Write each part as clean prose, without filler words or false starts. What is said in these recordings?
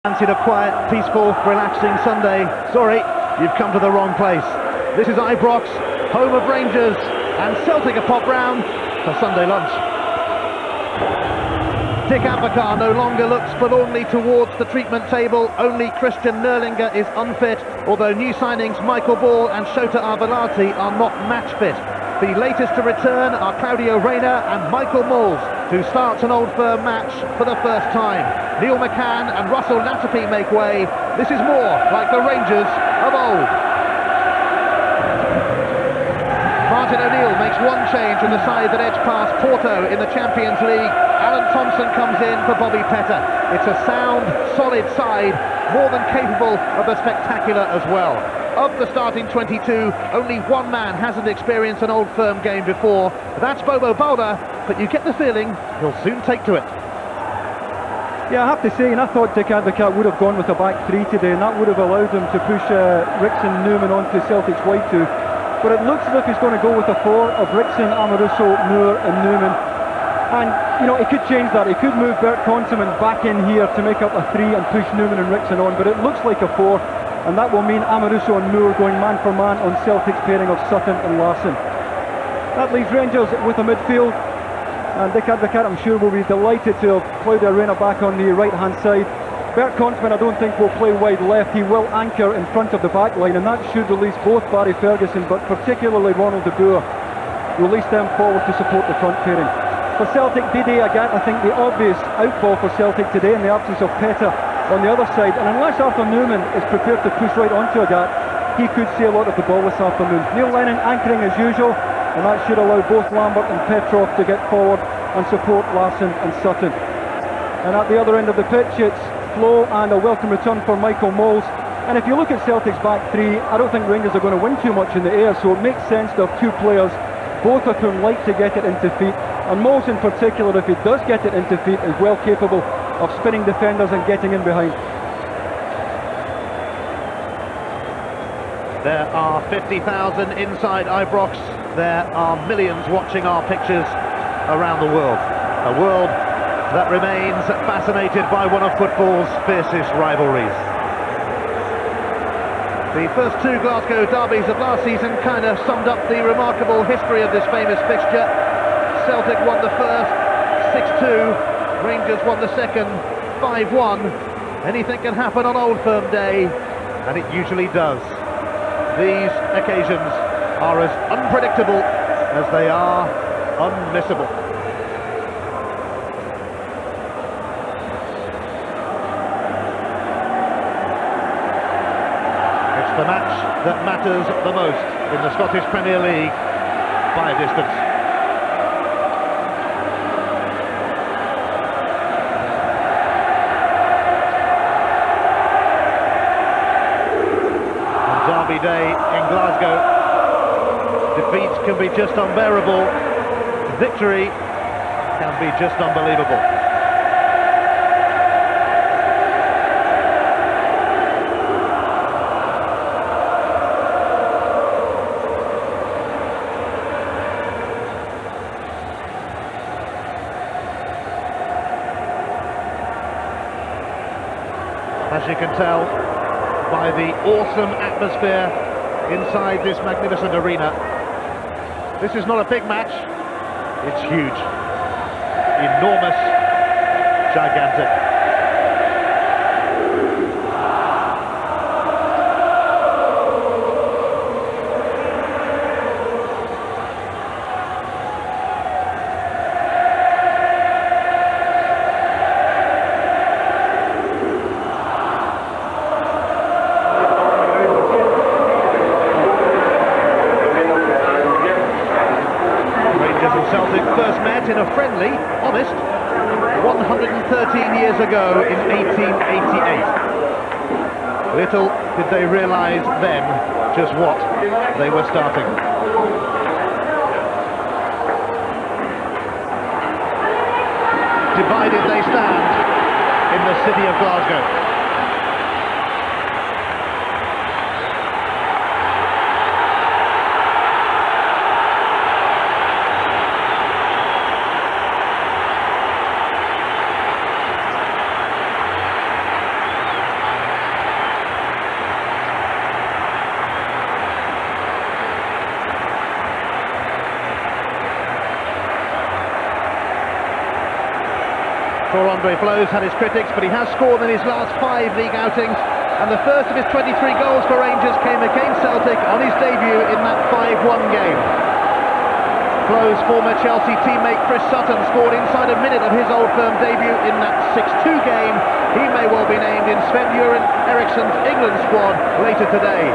Fancied a quiet, peaceful, relaxing Sunday? Sorry, you've come to the wrong place. This is Ibrox, home of Rangers, and Celtic are pop round for Sunday lunch. Dick Advocaat no longer looks forlornly towards the treatment table. Only Christian is unfit, although new signings Michael Boer and Shota Arvelati are not match fit. The latest to return are Claudio Reyna and Michael Mols, who starts an Old Firm match for the first time. Neil McCann and Russell Latapi make way. This is more like the Rangers of old. Martin O'Neill makes one change from the side that edged past Porto in the Champions League. Alan Thompson comes in for Bobby Petter. It's a sound, solid side, more than capable of the spectacular as well. Of the starting 22, only one man hasn't experienced an Old Firm game before. That's Bobo Balde, but you get the feeling he'll soon take to it. Yeah, I have to say, and I thought Dick Advocaat would have gone with a back three today, and that would have allowed him to push Ricksen, Numan onto Celtic's wide two. But it looks as if he's going to go with a four of Ricksen, Amoruso, Moore and Numan. And, you know, he could change that. He could move Konterman back in here to make up a three and push Numan and Ricksen on, but it looks like a four, and that will mean Amoruso and Moore going man for man on Celtic's pairing of Sutton and Larsson. That leaves Rangers with a midfield, and Dick Advocaat, I'm sure, will be delighted to have Claudio Reyna back on the right hand side. Konterman, I don't think, will play wide left. He will anchor in front of the back line, and that should release both Barry Ferguson, but particularly Ronald de Boer. Release them forward to support the front pairing. For Celtic, Didi Agathe, I think the obvious outball for Celtic today in the absence of Petrov on the other side, and unless Arthur Numan is prepared to push right onto Agathe, he could see a lot of the ball this afternoon. Neil Lennon anchoring as usual, and that should allow both Lambert and Petrov to get forward and support Larsson and Sutton. And at the other end of the pitch, it's flow and a welcome return for Michael Mols. And if you look at Celtic's back three, I don't think Rangers are going to win too much in the air, so it makes sense to have two players, both of whom like to get it into feet. And Mols in particular, if he does get it into feet, is well capable of spinning defenders and getting in behind. There are 50,000 inside Ibrox. There are millions watching our pictures around the world. A world that remains fascinated by one of football's fiercest rivalries. The first two Glasgow derbies of last season kind of summed up the remarkable history of this famous fixture. Celtic won the first 6-2, Rangers won the second 5-1. Anything can happen on Old Firm Day, and it usually does. These occasions are as unpredictable as they are unmissable. It's the match that matters the most in the Scottish Premier League by a distance. Derby day in Glasgow, defeats can be just unbearable, victory can be just unbelievable. As you can tell by the awesome atmosphere inside this magnificent arena, this is not a big match, it's huge, enormous, gigantic. Celtic first met in a friendly, honest, 113 years ago in 1888. Little did they realise then just what they were starting. Divided they stand in the city of Glasgow. sure Andre Flo's had his critics, but he has scored in his last 5 league outings, and the first of his 23 goals for Rangers came against Celtic on his debut in that 5-1 game. Flo's former Chelsea teammate Chris Sutton scored inside a minute of his Old Firm debut in that 6-2 game. He may well be named in Sven-Göran Eriksson's England squad later today.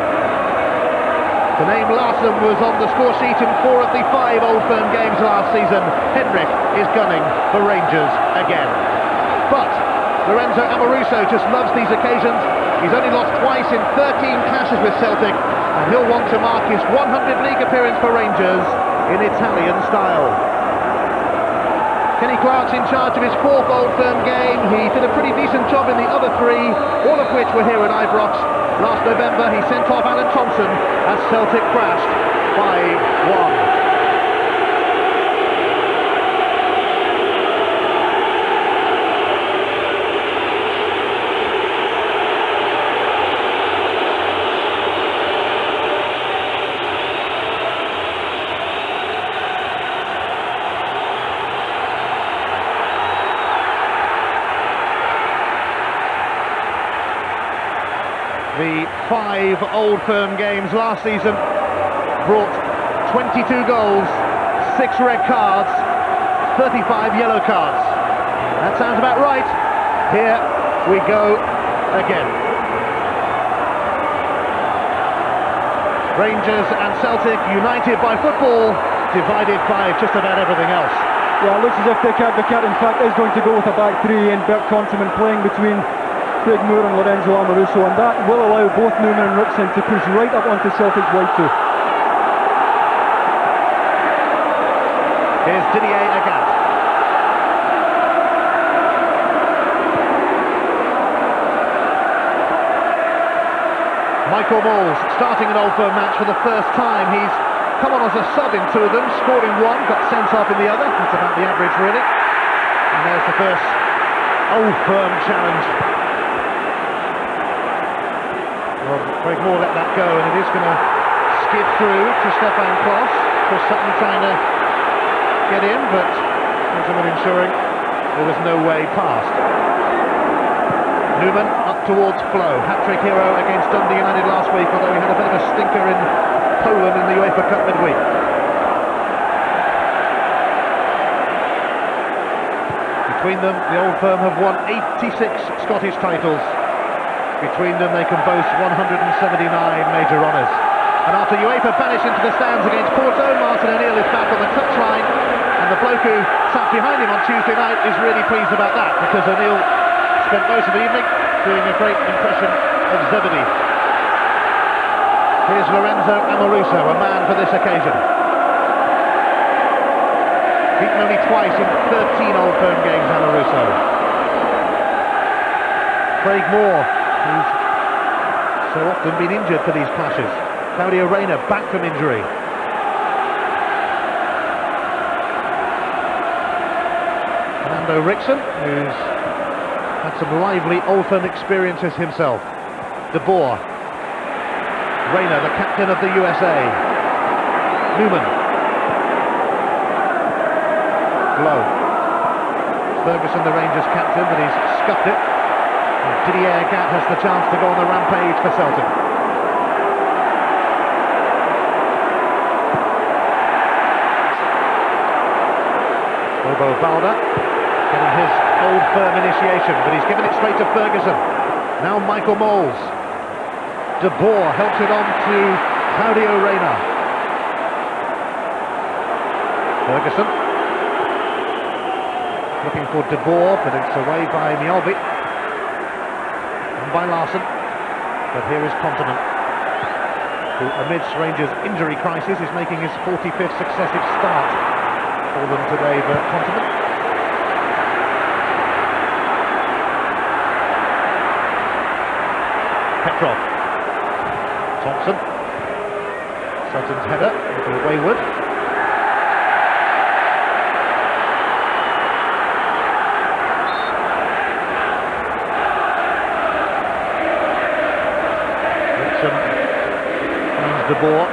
The name Larsson was on the score sheet in 4 of the 5 Old Firm games last season. Henrik is gunning for Rangers again. But Lorenzo Amoruso just loves these occasions. He's only lost twice in 13 clashes with Celtic, and he'll want to mark his 100th league appearance for Rangers in Italian style. Kenny Clark's in charge of his 4th Old Firm game. He did a pretty decent job in the other 3, all of which were here at Ibrox. Last November he sent off Alan Thompson as Celtic crashed 5-1. The 5 Old Firm games last season brought 22 goals, 6 red cards, 35 yellow cards. That sounds about right. Here we go again. Rangers and Celtic united by football, divided by just about everything else. Yeah, it looks as if Dick Advocaat in fact is going to go with a back 3 and Konterman playing between Craig Moore and Lorenzo Amoruso, and that will allow both Numan and Ricksen to push right up onto Celtic's wide 2. Here's Didier Agathe. Michael Moles starting an Old Firm match for the first time. He's come on as a sub in 2 of them, scored in 1, got sent off in the other. That's about the average really. And there's the first Old Firm challenge. Well, Craig Moore let that go, and it is going to skid through to Stefan Klos. Chris Sutton trying to get in, but Konterman ensuring there was no way past. Numan up towards Flo. Hat-trick hero against Dundee United last week, although he had a bit of a stinker in Poland in the UEFA Cup midweek. Between them, the Old Firm have won 86 Scottish titles. Between them, they can boast 179 major honours. And after UEFA banished into the stands against Porto, Martin O'Neill is back on the touchline, and the bloke who sat behind him on Tuesday night is really pleased about that, because O'Neill spent most of the evening doing a great impression of Zebedee. Here's Lorenzo Amoruso, a man for this occasion. Beaten only twice in 13 Old Firm games, Amoruso. Craig Moore, who's so often been injured for these clashes. Reyna back from injury. Fernando Ricksen, who's had some lively Old Firm experiences himself. De Boer. Reyna, the captain of the USA. Numan. Low. Ferguson, the Rangers captain, but he's scuffed it. And Didier Agathe has the chance to go on the rampage for Celtic. Balde getting his Old Firm initiation, but he's given it straight to Ferguson. Now Michael Moles. De Boer helps it on to Claudio Reyna. Ferguson looking for De Boer, but it's away by Mjallby and by Larsson. But here is Konterman, who amidst Rangers' injury crisis is making his 45th successive start for them today, but Konterman. Petrov. Thompson. Sutton's header, a little wayward. Ricksen finds De Boer.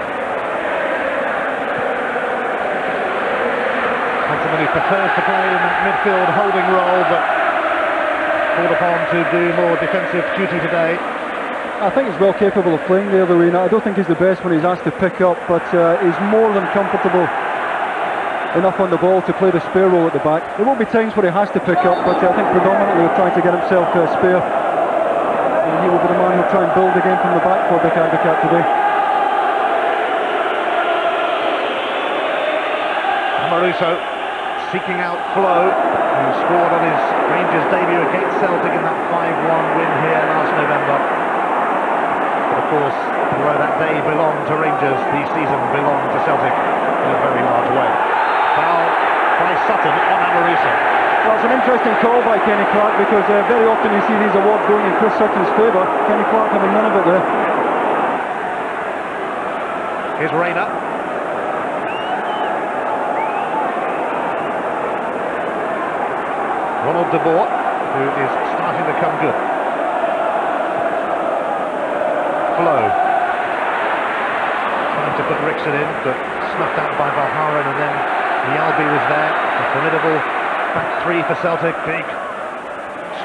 He prefers to play in that midfield holding role, but called upon to do more defensive duty today. I think he's well capable of playing there, though, Reyna. I don't think he's the best when he's asked to pick up, but he's more than comfortable enough on the ball to play the spare role at the back. There will be times where he has to pick up, but I think predominantly he'll try to get himself a spare. And he will be the man who'll try and build again from the back for Dick Agathe today. Amoruso seeking out Klos, who scored on his Rangers debut against Celtic in that 5-1 win here last November. But of course, although that day belonged to Rangers, the season belonged to Celtic in a very large way. Foul by Sutton on Amoruso. Well, it's an interesting call by Kenny Clark, because very often you see these awards going in Chris Sutton's favour. Kenny Clark having none of it there. Here's Reyna. Ronald de Boer, who is starting to come good. Klos trying to put Ricksen in, but snuffed out by Valgaeren, and then Mjallby was there. A formidable back three for Celtic, big,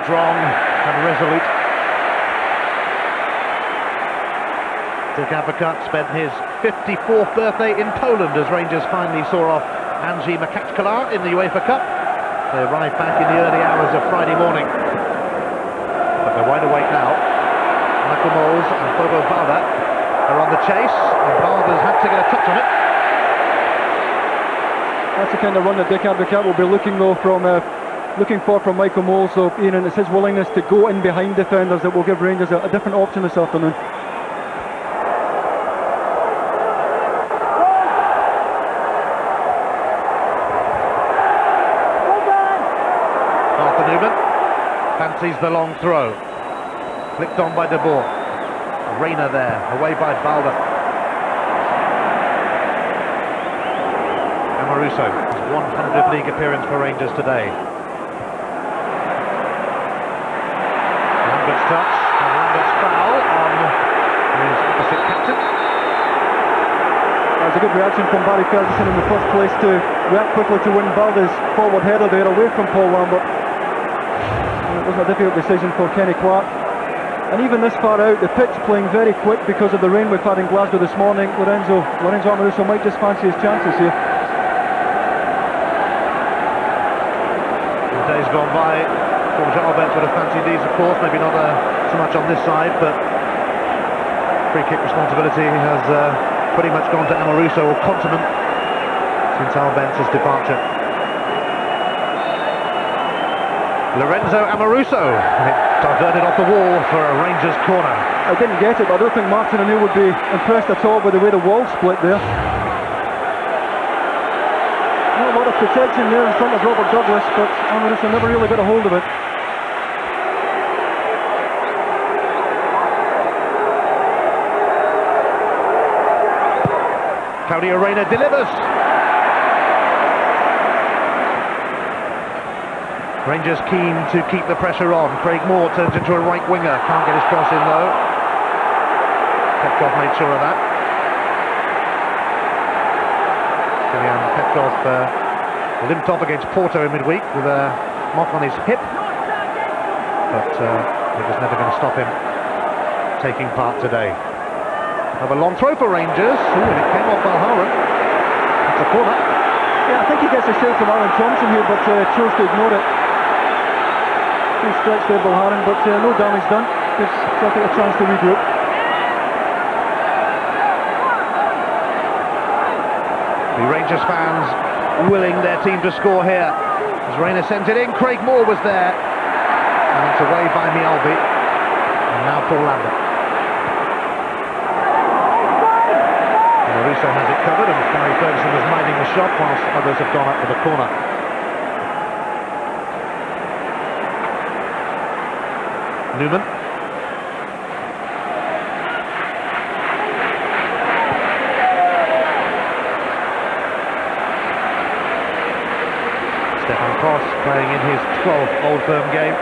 strong and resolute. Dick Agathe spent his 54th birthday in Poland as Rangers finally saw off Angie McCann in the UEFA Cup. They arrived back in the early hours of Friday morning, but they're wide awake now. Michael Mols and Balde are on the chase, and Balde's had to get a touch on it. That's the kind of run that Dick Agathe will be looking for from Michael Mols, though, Ian, and it's his willingness to go in behind defenders that will give Rangers a different option this afternoon. Numan fancies the long throw, flicked on by de Boer. Reyna there, away by Balde. Amoruso, his 100th league appearance for Rangers today. Lambert's touch, and Lambert's foul on his opposite captain. That was a good reaction from Barry Ferguson in the first place to react quickly to win Balde's forward header there away from Paul Lambert. It wasn't a difficult decision for Kenny Clark. And even this far out, the pitch playing very quick because of the rain we've had in Glasgow this morning. Lorenzo Amoruso might just fancy his chances here. In days gone by, Albert would have fancied these, of course, maybe not so much on this side, but free kick responsibility has pretty much gone to Amoruso or Konterman since Albert's departure. Lorenzo Amoruso, it diverted off the wall for a Rangers corner. I didn't get it, but I don't think Martin O'Neill would be impressed at all by the way the wall split there. Not a lot of protection there in front of Robert Douglas, but Amoruso never really got a hold of it. Claudio Reyna delivers. Rangers keen to keep the pressure on. Craig Moore turns into a right winger. Can't get his cross in though. Petrov made sure of that. Petrov limped off against Porto in midweek with a mark on his hip. But it was never going to stop him taking part today. Have a long throw for Rangers. Ooh, and it came off Valgaeren. It's a corner. Yeah, I think he gets a shot from Aaron Thompson here, but chose to ignore it. He stretched there, Valgaeren, but no damage done. Gives Celtic a chance to regroup. The Rangers fans willing their team to score here. As Reyna sent it in, Craig Moore was there. And it's away by Mjallby. And now Paul Lambert. Amoruso has it covered, and Barry Ferguson was minding the shot whilst others have gone up for the corner. Numan. Klos playing in his 12th Old Firm game.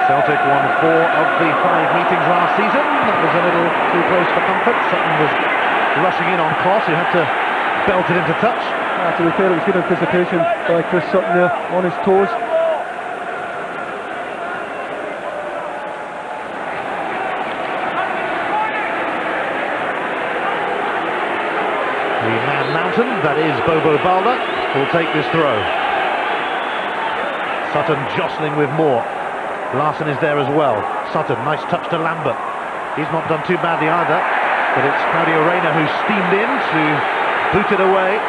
Celtic won 4 of the 5 meetings last season. That was a little too close for comfort. Sutton was rushing in on Klos, who had to belt it into touch. To be fair, it was good anticipation by Chris Sutton there, on his toes. The man mountain, that is Balde, will take this throw. Sutton jostling with Moore. Larsson is there as well. Sutton, nice touch to Lambert. He's not done too badly either, but it's Reyna who steamed in to boot it away.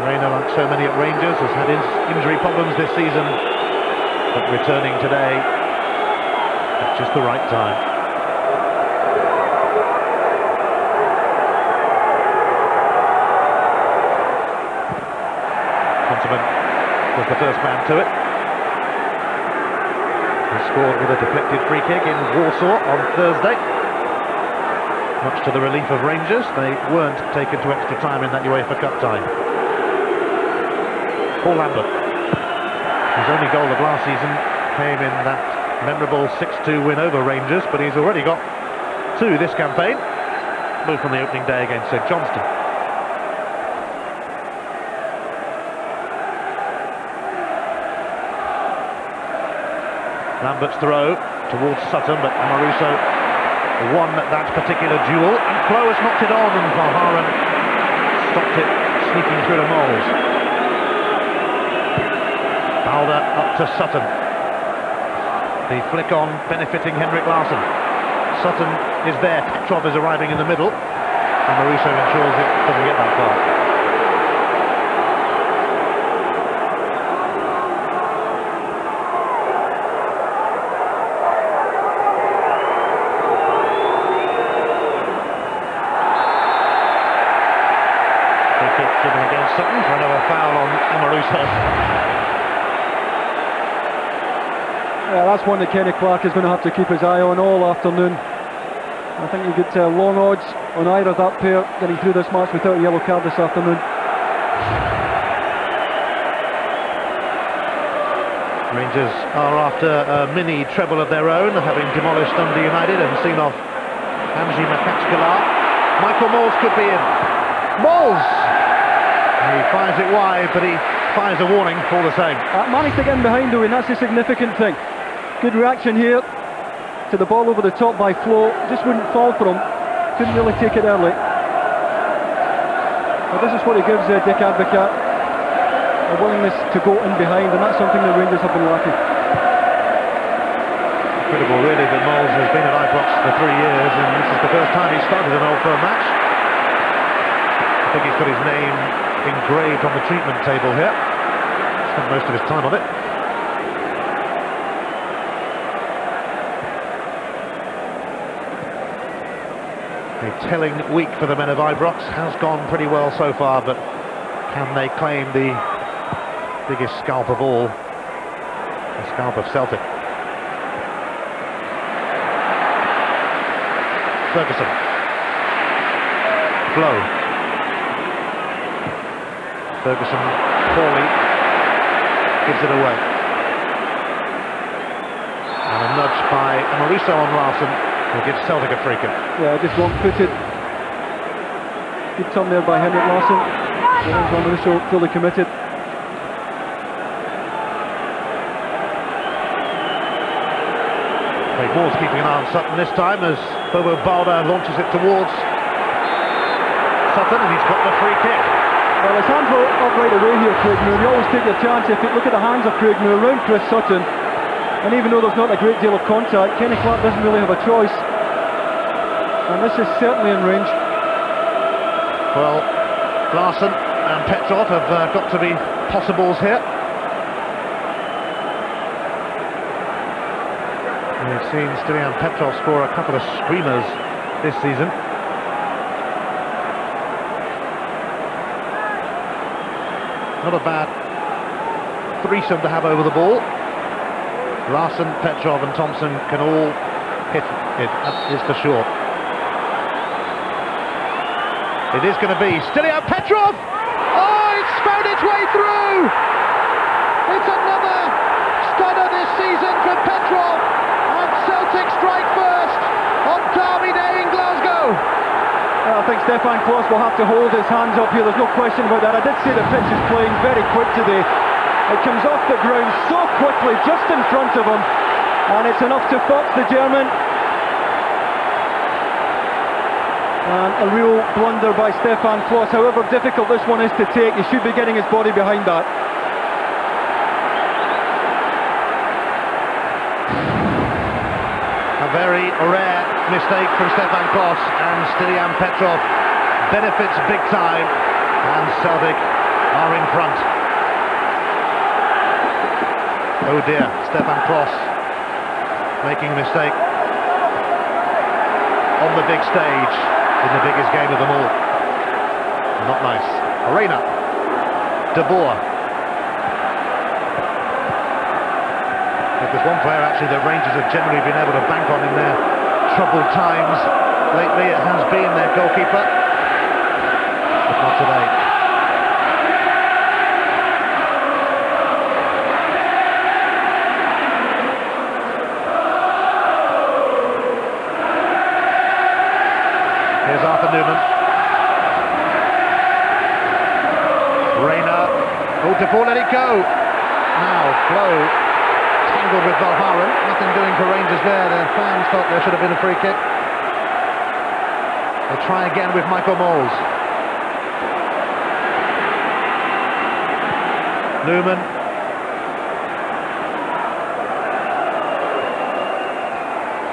Reyna, like so many at Rangers, has had injury problems this season, but returning today at just the right time. Konterman was the first man to it. He scored with a deflected free kick in Warsaw on Thursday. Much to the relief of Rangers, they weren't taken to extra time in that UEFA Cup tie. Lambert, his only goal of last season came in that memorable 6-2 win over Rangers, but he's already got 2 this campaign, both on the opening day against St Johnstone. Lambert's throw towards Sutton, but Amoruso won that particular duel, and Klos knocked it on, and Valgaeren stopped it sneaking through the moles. Balde up to Sutton. The flick on benefiting Henrik Larsson. Sutton is there, Petrov is arriving in the middle, and Amoruso ensures it doesn't get that far. Free kick given against Sutton for another foul on Amoruso. Yeah, that's one that Kenny Clark is going to have to keep his eye on all afternoon. I think you get long odds on either of that pair getting through this match without a yellow card this afternoon. Rangers are after a mini treble of their own, having demolished Dundee United and seen off McCann. Michael Moles could be in. Moles! He fires it wide, but he fires a warning for the same. Managed to get in behind though, and that's the significant thing. Good reaction here to the ball over the top by Flo. Just wouldn't fall for him. Couldn't really take it early. But this is what he gives Dick Advocaat, a willingness to go in behind, and that's something the Rangers have been lacking. Incredible really that Moles has been at Ibrox for 3 years, and this is the first time he's started an Old Firm match. I think he's got his name engraved on the treatment table here. Spent most of his time on it. A telling week for the men of Ibrox. Has gone pretty well so far, but can they claim the biggest scalp of all? The scalp of Celtic. Ferguson. Blow. Ferguson poorly gives it away. And a nudge by Amoruso on Larsson will give Celtic a free kick. Yeah, just wrong-footed. Good turn there by Henrik Larsson. Amoruso fully committed. Moore's keeping an eye on Sutton this time as Balde launches it towards Sutton, and he's got the free kick. Well, his hands were up right away here, Craig Moore. You always take your chance. If you look at the hands of Craig Moore around Chris Sutton, and even though there's not a great deal of contact, Kenny Clark doesn't really have a choice. And this is certainly in range. Well, Larsson and Petrov have got to be possibles here. We've seen Stilian Petrov score a couple of screamers this season. Not a bad threesome to have over the ball. Larsson, Petrov and Thompson can all hit it, that is for sure. It is going to be Stilian Petrov! Oh, it's found its way through! It's another stunner this season for Petrov! And Celtic strike first on cloudy day in Glasgow. I think Stefan Klos will have to hold his hands up here, there's no question about that. I did say the pitch is playing very quick today. It comes off the ground so quickly, just in front of him, and it's enough to fox the German. And a real blunder by Stefan Klos. However difficult this one is to take, he should be getting his body behind that. A very rare mistake from Stefan Klos, and Stilian Petrov benefits big time, and Celtic are in front. Oh dear, Stefan Klos making a mistake on the big stage in the biggest game of them all. Not nice. Reyna, Boer. If there's one player actually that Rangers have generally been able to bank on in their troubled times lately, it has been their goalkeeper, but not today. Here's Numan. Reyna. Oh, De Boer let it go. Now, Klos tangled with Valgaeren. Nothing doing for Rangers there. Their fans thought there should have been a free kick. They try again with Michael Mols. Numan.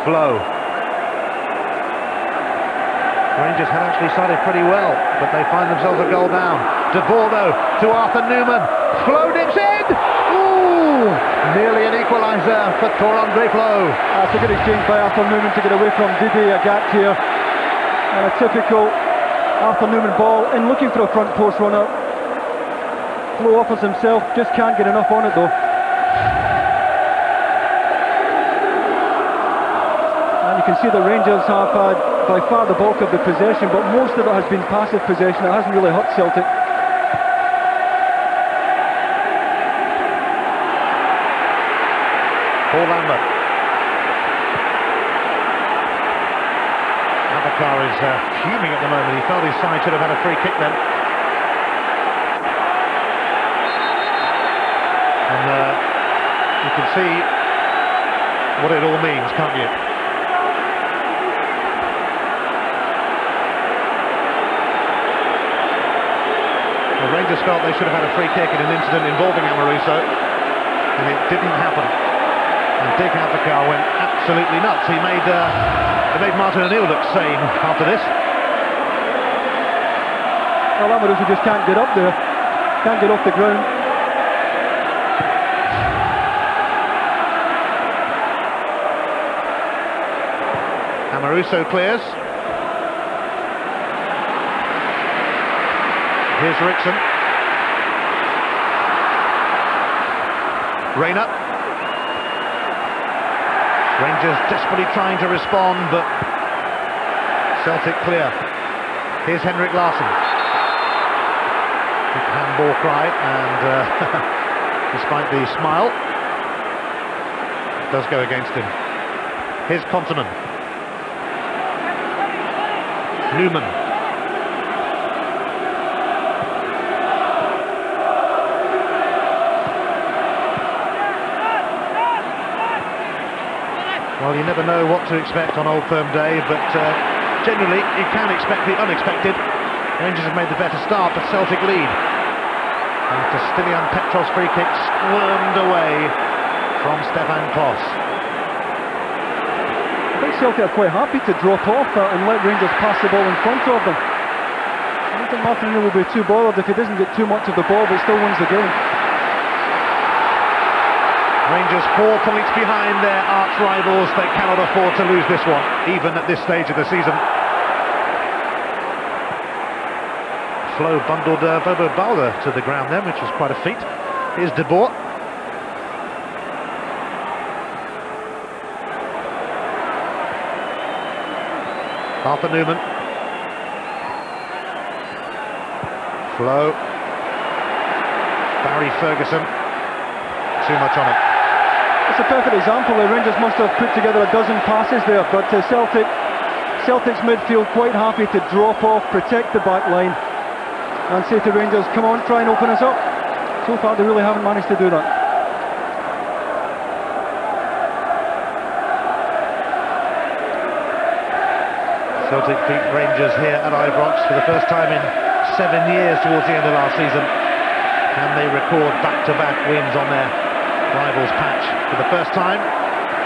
Klos. Rangers had actually started pretty well, but they find themselves a goal down. De Boer though, to Numan. Klos dips in! Ooh! Nearly an equaliser for Andre Klos. That's a good exchange by Numan to get away from Agathe here. And a typical Numan ball in, looking for a front post runner. Klos offers himself, just can't get enough on it though. And you can see the Rangers have had by far the bulk of the possession, but most of it has been passive possession. It hasn't really hurt Celtic. Paul Lambert. Agathe is fuming at the moment. He felt his side should have had a free kick then. And you can see what it all means, can't you? The Rangers felt they should have had a free kick in an incident involving Amoruso, and it didn't happen. And Dick Agathe went absolutely nuts. He made Martin O'Neill look sane after this. Well, Amoruso just can't get up there, can't get off the ground. Amoruso clears. Here's Ricksen. Reyna. Rangers desperately trying to respond, but Celtic clear. Here's Henrik Larsson. Big handball cry, and despite the smile, it does go against him. Here's Konterman. Numan. Well, you never know what to expect on Old Firm Day, but generally you can expect the unexpected. Rangers have made the better start, but Celtic lead. And Stilian Petrov's free kick squirmed away from Stefan Klos. I think Celtic are quite happy to drop off and let Rangers pass the ball in front of them. I don't think Martin will be too bothered if he doesn't get too much of the ball, but still wins the game. Rangers 4 points behind their arch rivals. They cannot afford to lose this one, even at this stage of the season. Klos bundled Balde to the ground then, which was quite a feat. Here's De Boer. Numan. Klos. Barry Ferguson. Too much on it. It's a perfect example. The Rangers must have put together a dozen passes there, but Celtic Celtic's midfield quite happy to drop off, protect the back line, and say to Rangers, come on, try and open us up. So far they really haven't managed to do that. Celtic beat Rangers here at Ibrox for the first time in 7 years towards the end of last season. Can they record back-to-back wins on their rivals' patch for the first time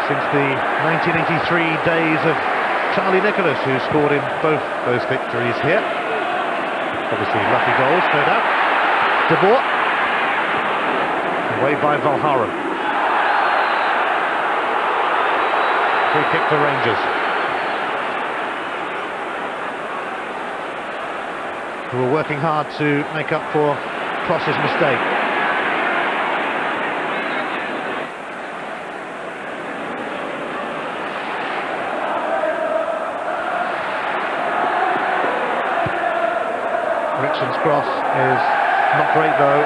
since the 1983 days of Charlie Nicholas, who scored in both those victories here. Obviously lucky goals, no doubt. De Boer, away by Valgaeren. Free kick for Rangers, who were working hard to make up for Klos's mistake. Ricksen's cross is not great though.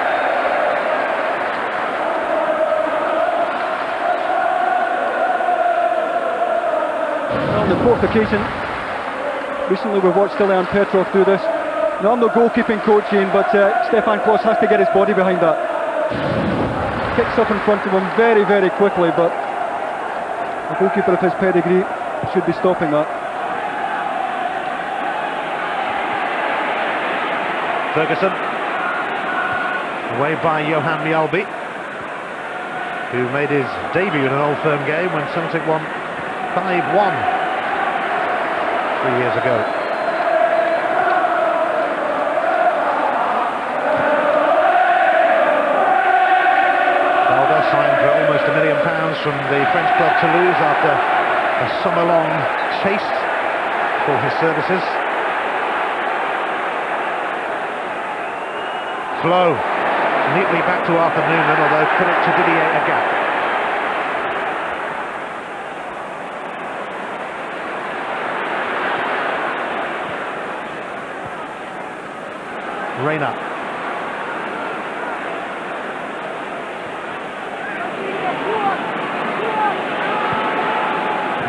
On the fourth occasion, recently we've watched Petrov do this. Now I'm no goalkeeping coach, Ian, but Stefan Klos has to get his body behind that. Kicks up in front of him very, very quickly, but a goalkeeper of his pedigree should be stopping that. Ferguson, away by Johan Mjallby, who made his debut in an Old Firm game when Celtic won 5-1 3 years ago. Balde signed for almost £1 million from the French club Toulouse after a summer-long chase for his services. Flow neatly back to Arthur Numan, although put it to Didier Agathe. Reyna.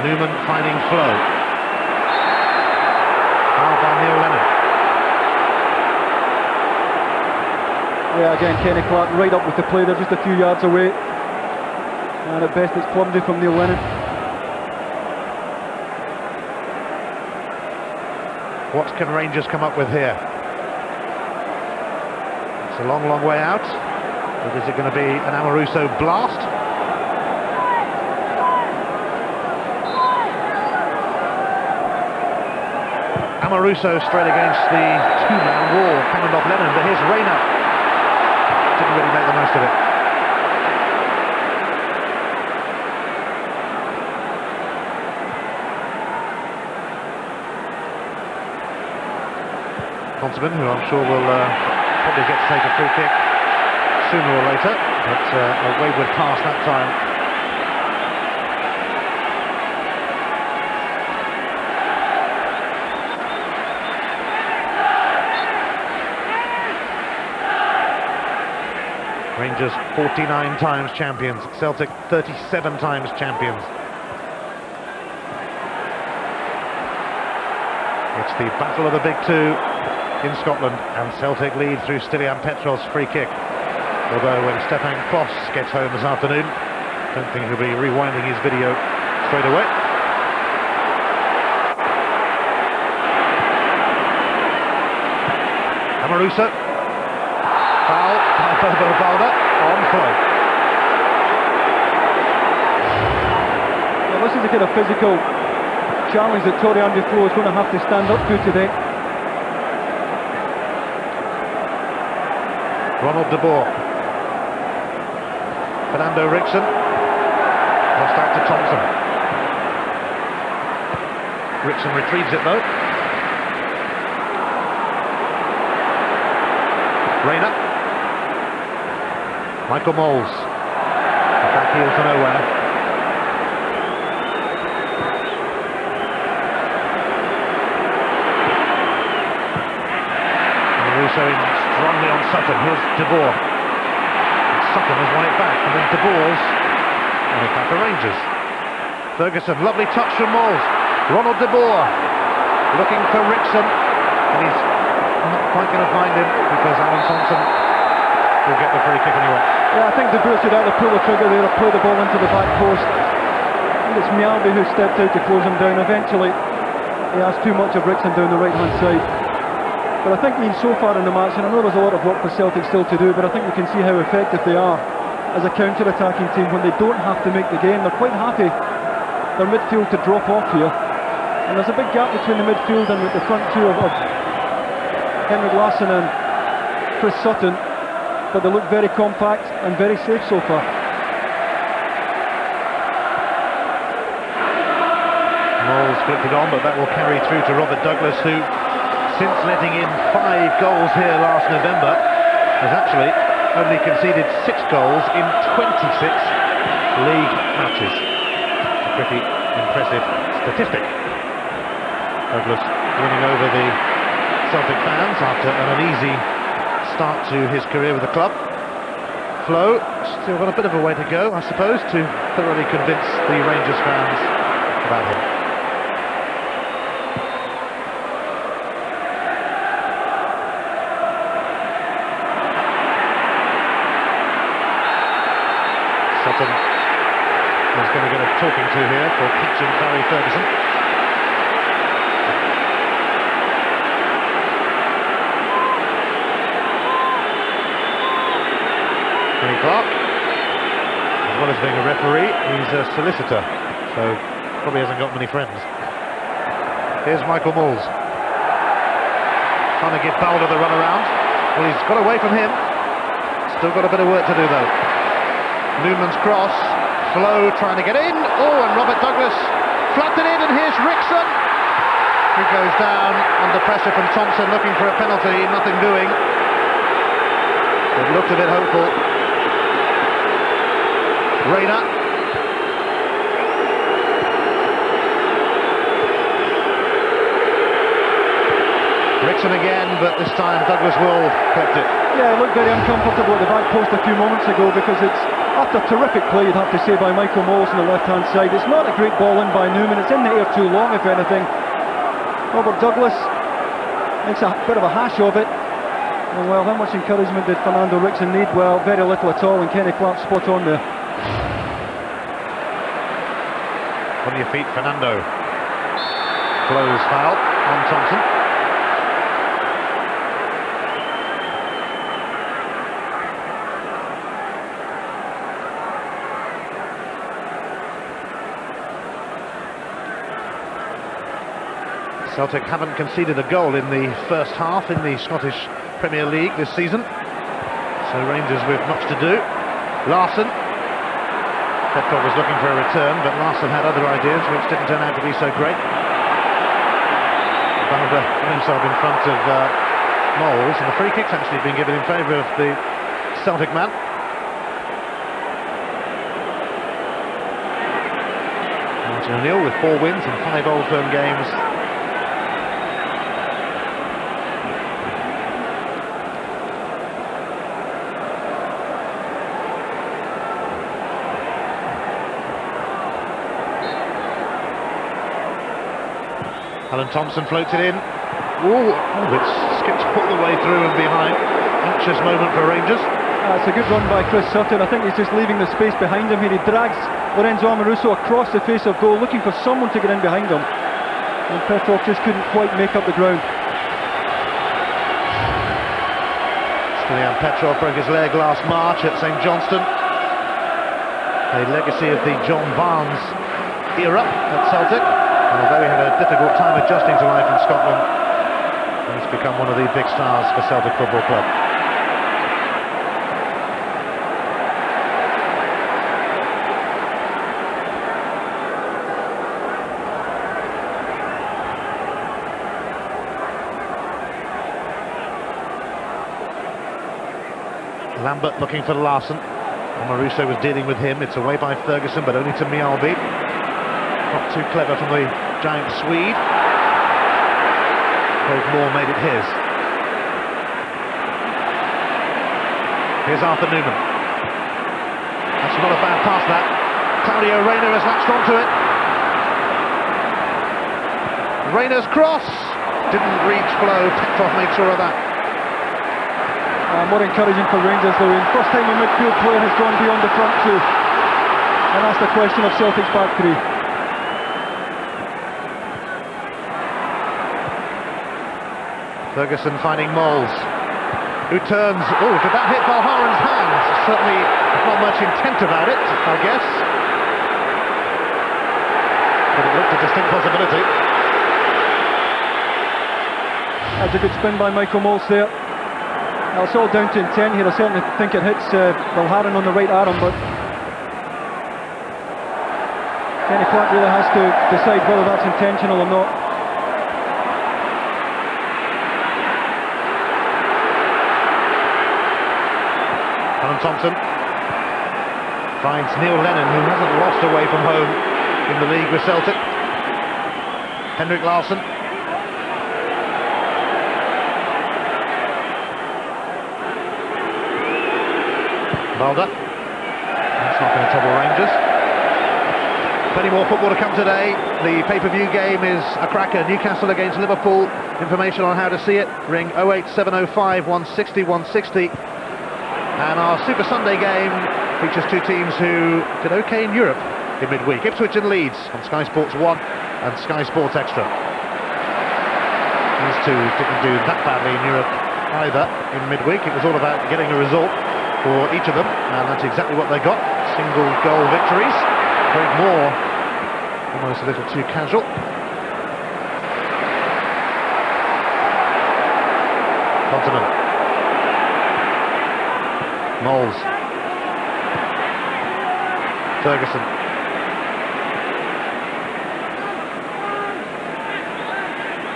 Numan finding Flow. Foul by Lennon. Yeah, again, Kenny Clark right up with the play. They're just a few yards away, and at best it's clumsy from Neil Lennon. What can Rangers come up with here? It's a long, long way out. But is it going to be an Amoruso blast? Amoruso straight against the two-man wall, coming off Lennon, but here's Reyna. Didn't really make the most of it. Thompson, who I'm sure will probably get to take a free kick sooner or later, but a wayward pass that time. Rangers 49 times champions, Celtic 37 times champions. It's the battle of the big two in Scotland, and Celtic lead through Stilian Petrov's free kick. Although when Stefan Klos gets home this afternoon, I don't think he'll be rewinding his video straight away. Amoruso. Foul by Balde on Flow. Well, this is the kind of physical challenge that Tory Andy Flow is going to have to stand up to today. Ronald de Boer. Fernando Ricksen. Lost out to Thompson. Ricksen retrieves it though. Reyna. Michael Moles. Back heel to nowhere. Amoruso in strongly on Sutton. Here's De Boer. And Sutton has won it back, and then De Boer's won it back to Rangers. Ferguson, lovely touch from Moles. Ronald de Boer looking for Ricksen, and he's not quite going to find him because Thompson will get the free kick anyway. Yeah, I think the Boer should either pull the trigger there or play the ball into the back post. I think it's Mjallby who stepped out to close him down. Eventually, he has too much of Ricksen down the right-hand side. But I think so far in the match, and I know there's a lot of work for Celtic still to do, but I think we can see how effective they are as a counter-attacking team when they don't have to make the game. They're quite happy their midfield to drop off here. And there's a big gap between the midfield and the front two of Larsson and Chris Sutton, but they look very compact and very safe so far. Moles flipped it on, but that will carry through to Robert Douglas, who, since letting in 5 goals here last November, has actually only conceded 6 goals in 26 league matches. A pretty impressive statistic. Douglas winning over the Celtic fans after an uneasy start to his career with the club. Flo still got a bit of a way to go, I suppose, to thoroughly convince the Rangers fans about him. Sutton is going to get a talking to here for catching Ferguson. Clark, as well as being a referee, he's a solicitor, so probably hasn't got many friends. Here's Michael Moles, trying to give Balde the run around. Well, he's got away from him, still got a bit of work to do though. Numan's cross, Flo trying to get in, and Robert Douglas flapped it in, and here's Ricksen, who goes down under pressure from Thompson, looking for a penalty, nothing doing. It looked a bit hopeful. Reyna. Ricksen again, but this time Douglas will collect it. Yeah, it looked very uncomfortable at the back post a few moments ago, because it's after terrific play, you'd have to say, by Michael Moles on the left-hand side. It's not a great ball in by Numan, it's in the air too long, if anything. Robert Douglas makes a bit of a hash of it. And well, how much encouragement did Fernando Ricksen need? Well, very little at all, and Kenny Clark's spot on there. On your feet, Fernando. Close foul on Thompson. Celtic haven't conceded a goal in the first half in the Scottish Premier League this season, so Rangers with much to do. Larsson. Petrov was looking for a return, but Larsson had other ideas which didn't turn out to be so great. Balde got himself in front of Moles, and the free kick's actually been given in favour of the Celtic man. Martin O'Neill with 4 wins and 5 Old Firm games. Thompson floats it in. It's skipped all the way through and behind. Anxious moment for Rangers. It's a good run by Chris Sutton. I think he's just leaving the space behind him here. He drags Lorenzo Amoruso across the face of goal, looking for someone to get in behind him. And Petrov just couldn't quite make up the ground. Stilian Petrov broke his leg last March at St Johnstone. A legacy of the John Barnes era at Celtic. And although he had a difficult time adjusting to life in Scotland, he's become one of the big stars for Celtic Football Club. Lambert looking for Larsson. Amoruso was dealing with him. It's away by Ferguson, but only to Mjallby. Not too clever from the giant Swede. Craig Moore made it his. Here's Arthur Numan. That's not a bad pass, that. Claudio Reyna has latched onto it. Reyna's cross didn't reach Flo. Petrov made sure of that. More encouraging for Rangers though. First time a midfield player has gone beyond the front two. And that's the question of Celtic's back three. Ferguson finding Moles, who turns. Oh, did that hit Valgaeren's hands? Certainly not much intent about it, I guess. But it looked a distinct possibility. That's a good spin by Michael Moles there. Now it's all down to intent here. I certainly think it hits Valgaeren on the right arm, but Kenny Clark really has to decide whether that's intentional or not. Thompson finds Neil Lennon, who hasn't lost away from home in the league with Celtic. Larsson. Balde. That's not going to trouble Rangers. Plenty more football to come today. The pay-per-view game is a cracker. Newcastle against Liverpool. Information on how to see it, ring 08705 160 160. And our Super Sunday game features two teams who did OK in Europe in midweek. Ipswich and Leeds on Sky Sports 1 and Sky Sports Extra. These two didn't do that badly in Europe either in midweek. It was all about getting a result for each of them, and that's exactly what they got. Single goal victories. Craig Moore almost a little too casual. Konterman. Moles. Ferguson.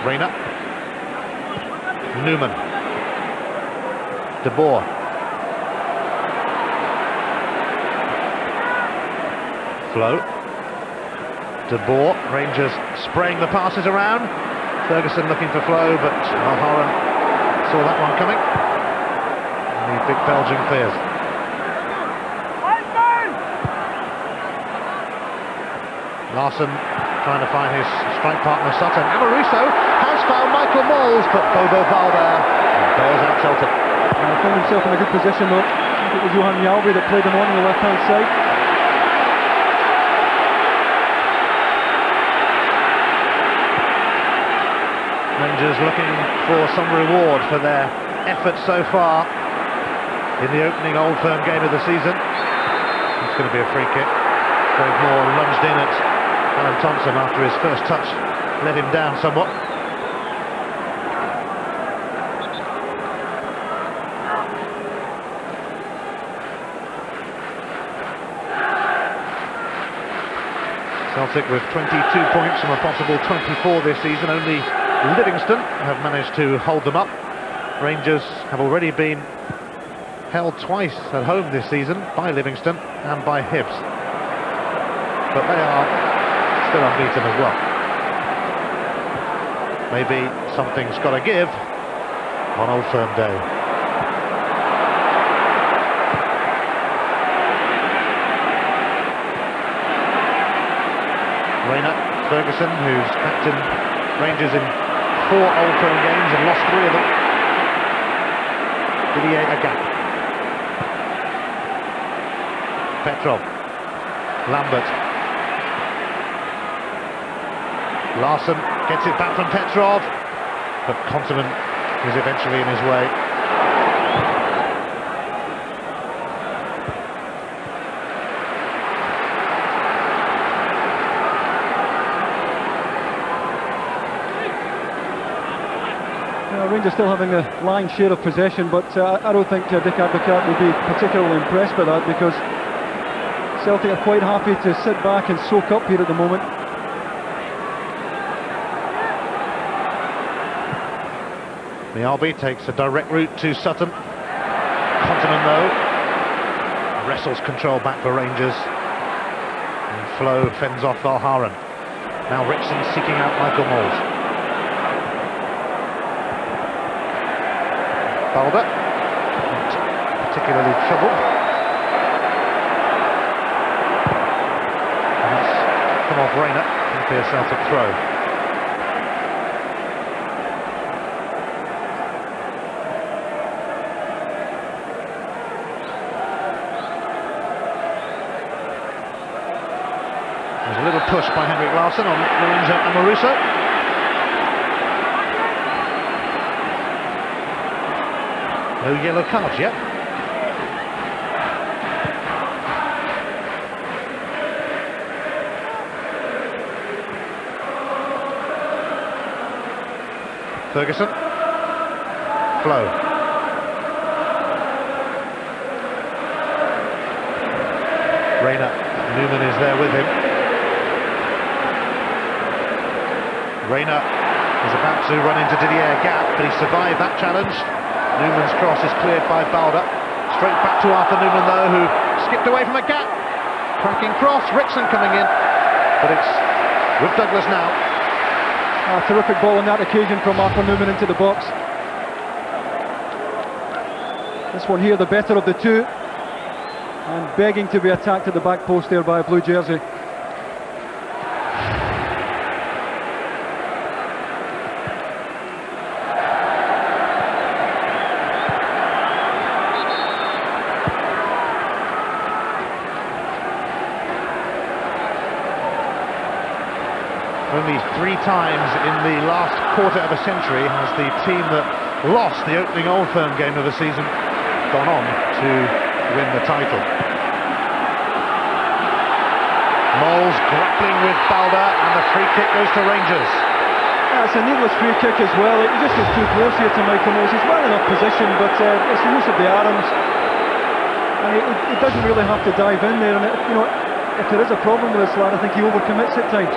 Reyna. Numan. Boer. Flo. Boer. Rangers spraying the passes around. Ferguson looking for Flo, but Valgaeren saw that one coming. The big Belgian clears. Larsson trying to find his strike partner Sutton. Amoruso has found Michael Moles, but Bobo Balde bails out Celtic. Found himself in a good position though. I think it was Mjallby that played him on the left hand side. Rangers looking for some reward for their efforts so far in the opening Old Firm game of the season. It's going to be a free kick. Craig Moore lunged in at Thompson after his first touch let him down somewhat. Celtic with 22 points from a possible 24 this season. Only Livingston have managed to hold them up. Rangers have already been held twice at home this season by Livingston and by Hibs, but they are still unbeaten as well. Maybe something's got to give on Old Firm Day. Reyna, Ferguson, who's captained Rangers in 4 Old Firm games and lost 3 of them. Agathe. Petrov, Lambert, Larsson gets it back from Petrov, but Konterman is eventually in his way. Rangers still having the lion's share of possession, but I don't think Dick Advocaat would be particularly impressed by that, because Celtic are quite happy to sit back and soak up here at the moment. Mjallby takes a direct route to Sutton. Konterman though wrestles control back for Rangers, and Flo fends off Valgaeren. Now Ricksen seeking out Michael Moles. Balde, not particularly troubled. And that's come off Reyna. It'll be a Celtic throw. push by Henrik Larsson on Lorenzo Amoruso. No yellow cards yet. Ferguson. Flow. Reyna. Numan is there with him. Reyna is about to run into Didier Gap, but he survived that challenge. Numan's cross is cleared by Balde. Straight back to Arthur Numan though, who skipped away from a gap. Cracking cross, Ricksen coming in, but it's with Douglas now. A terrific ball on that occasion from Arthur Numan into the box. This one here, the better of the two, and begging to be attacked at the back post there by a blue jersey. Only 3 times in the last quarter of a century has the team that lost the opening Old Firm game of the season gone on to win the title. Moles grappling with Balde, and the free kick goes to Rangers. Yeah, it's a needless free kick as well. He just gets too close here to Michael Moles. He's well enough position, but it's the use of the arms, and he doesn't really have to dive in there. And you know, if there is a problem with this lad, I think he overcommits at times.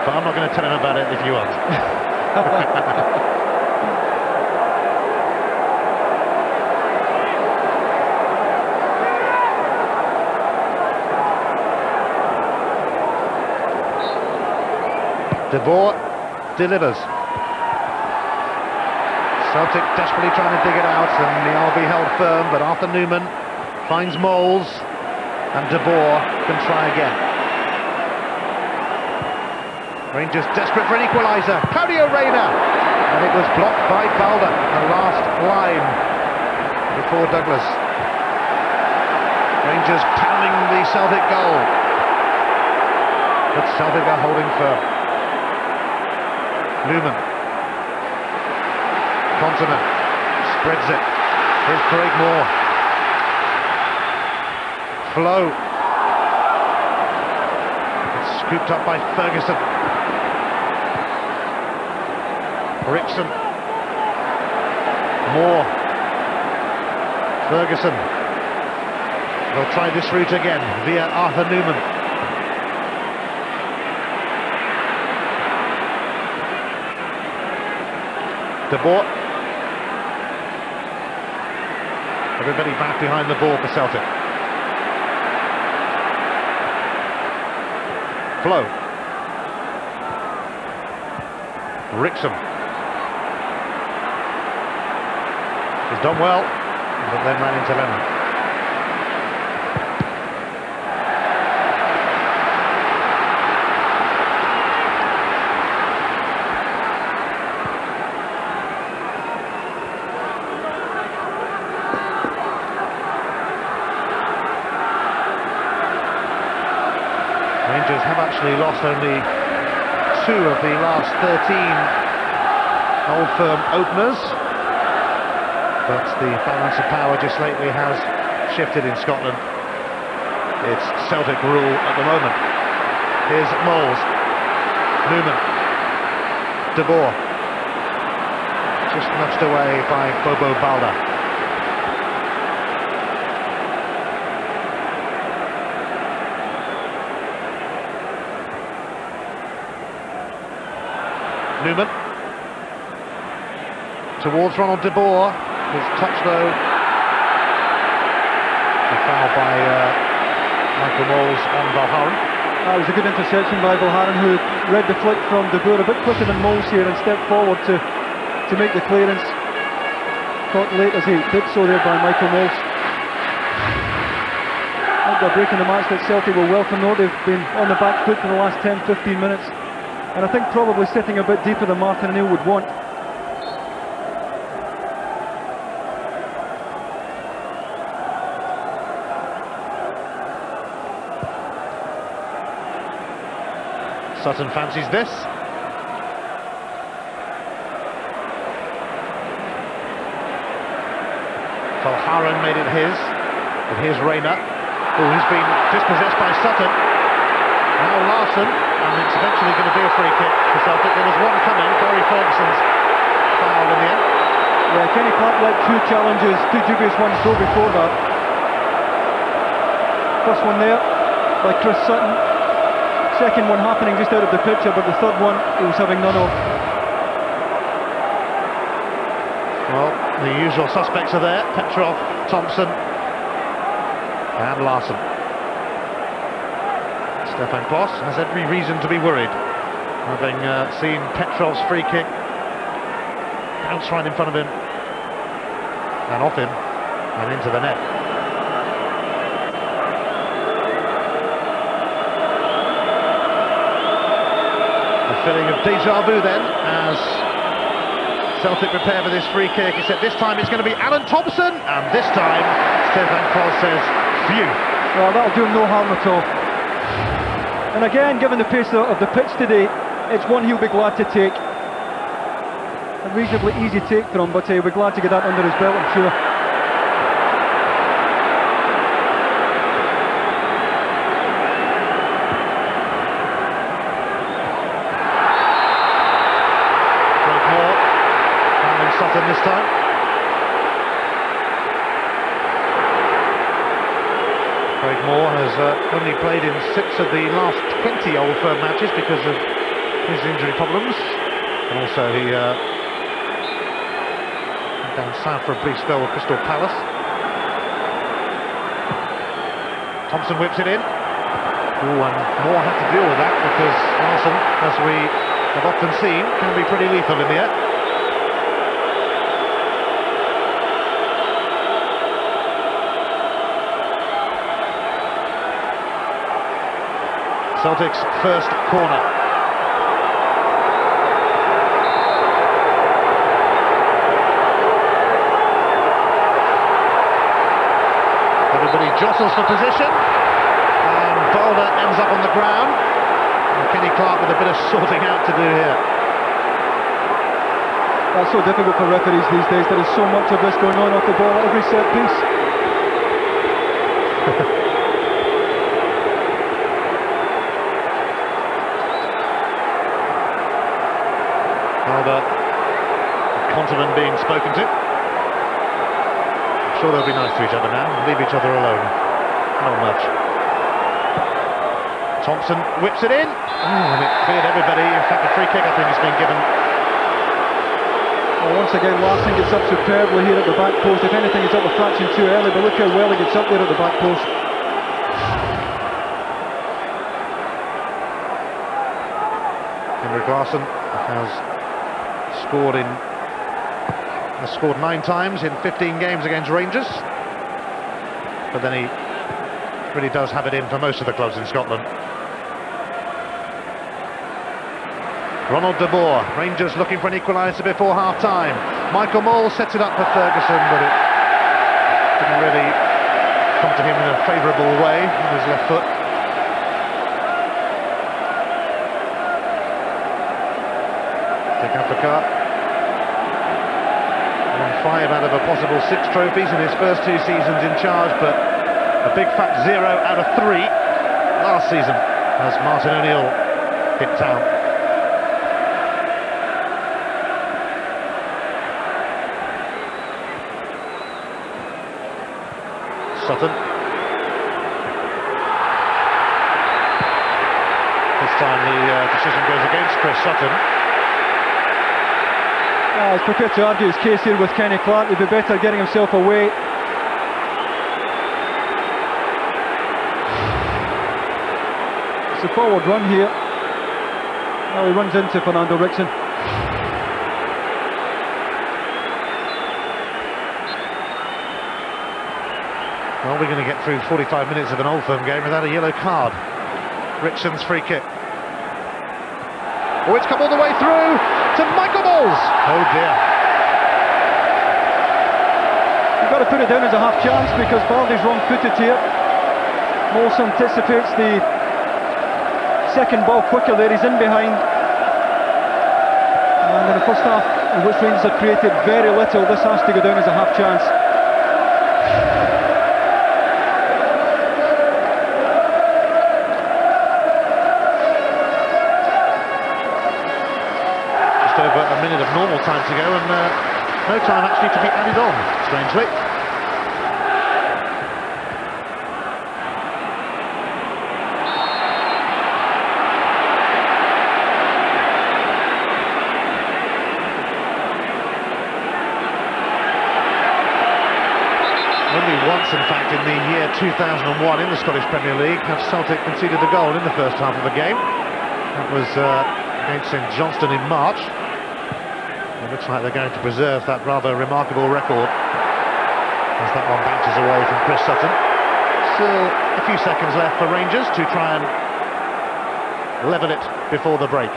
But I'm not going to tell him about it if you want. Boer delivers. Celtic desperately trying to dig it out, and Mjallby held firm, but Arthur Numan finds Moles, and Boer can try again. Rangers desperate for an equaliser. Claudio Reyna, and it was blocked by Balde, the last line before Douglas. Rangers pounding the Celtic goal, but Celtic are holding firm. Numan. Konterman spreads it. Here's Craig Moore. Flow. It's scooped up by Ferguson. Ricksen. Moore. Ferguson. They'll try this route again via Arthur Numan. Boer. Everybody back behind the ball for Celtic. Flow. Ricksen. He's done well, but then ran into Lennon. Rangers have actually lost only 2 of the last 13 Old Firm openers, but the balance of power just lately has shifted in Scotland. It's Celtic rule at the moment. Here's Moles. Numan. Boer. Just nudged away by Bobo Balde. Numan towards Ronald Boer. His touch though, a foul by Michael Moles on Valgaeren. That was a good interception by Valgaeren, who read the flick from Boer a bit quicker than Moles here and stepped forward to make the clearance. Caught late as he did so there by Michael Moles. After a break in the match that Celtic will welcome though. They've been on the back foot for the last 10-15 minutes. And I think probably sitting a bit deeper than Martin O'Neill would want. Sutton fancies this. Valgaeren made it his, but here's Reyna, who's been dispossessed by Sutton. Now Larsson, and it's eventually going to be a free kick for Celtic. There was one coming, Ferguson's foul in the end. Yeah, Kenny Clark let two challenges, two dubious ones go before that. First one there by Chris Sutton. Second one happening just out of the picture, but the third one he was having none of. Well, the usual suspects are there: Petrov, Thompson, and Larsson. Stefan Klos has every reason to be worried, having seen Petrov's free kick bounce right in front of him and off him and into the net. A feeling of deja vu then as Celtic prepare for this free kick. He said this time it's going to be Alan Thompson, and this time Stefan Klos says phew. Well, that'll do him no harm at all. And again, given the pace of the pitch today, it's one he'll be glad to take. A reasonably easy take for him, but he'll be glad to get that under his belt, I'm sure. Sutton this time. Craig Moore has only played in 6 of the last 20 Old Firm matches because of his injury problems, and also he went down south for a brief spell with Crystal Palace. Thompson whips it in. Ooh, and Moore had to deal with that because Larsson, as we have often seen, can be pretty lethal in the air. Celtic's first corner. Everybody jostles for position, and Balde ends up on the ground. And Kenny Clark with a bit of sorting out to do here. That's so difficult for referees these days. There is so much of this going on off the ball at every set piece. Konterman being spoken to. I'm sure they'll be nice to each other now and leave each other alone. Not much. Thompson whips it in. And it cleared everybody. In fact, the free kick I think has been given. Well, once again, Larsson gets up superbly here at the back post. If anything, he's up a fraction too early, but look how well he gets up there at the back post. Larsson has scored 9 times in 15 games against Rangers, but then he really does have it in for most of the clubs in Scotland. Ronald de Boer, Rangers looking for an equaliser before half-time. Michael Moll sets it up for Ferguson, but it didn't really come to him in a favourable way with his left foot. Take out the car. 5 out of a possible 6 trophies in his first 2 seasons in charge, but a big fat 0 out of 3 last season as Martin O'Neill hit town. Sutton. This time the decision goes against Chris Sutton. I was prepared to argue his case here with Kenny Clark. He'd be better getting himself away. It's a forward run here. Now he runs into Fernando Ricksen. Well, we're going to get through 45 minutes of an Old Firm game without a yellow card. Ricksen's free kick. Oh, it's come all the way through to Michael Moll. Oh dear. You've got to put it down as a half chance because Balde's wrong-footed here. Moll anticipates the second ball quicker there, he's in behind. And in the first half, in which Rangers have created very little, this has to go down as a half chance. Just over a minute of normal time to go, and no time actually to be added on, strangely. In fact, in the year 2001 in the Scottish Premier League, have Celtic conceded a goal in the first half of a game. That was against St Johnstone in March. It looks like they're going to preserve that rather remarkable record as that one bounces away from Chris Sutton. Still a few seconds left for Rangers to try and level it before the break.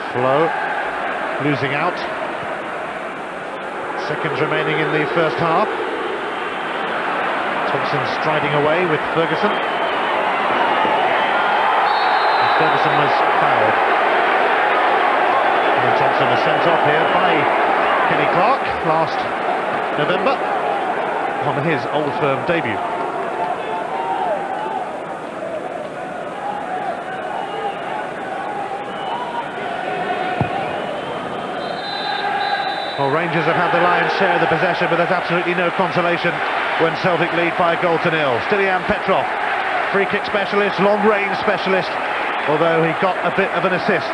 Flow losing out. Seconds remaining in the first half. Thompson striding away with Ferguson. And Ferguson was fouled. And Thompson was sent off here by Kenny Clark last November on his Old Firm debut. Well, Rangers have had the lion's share of the possession, but there's absolutely no consolation when Celtic lead by a goal to nil. Stylian Petrov, free kick specialist, long range specialist, although he got a bit of an assist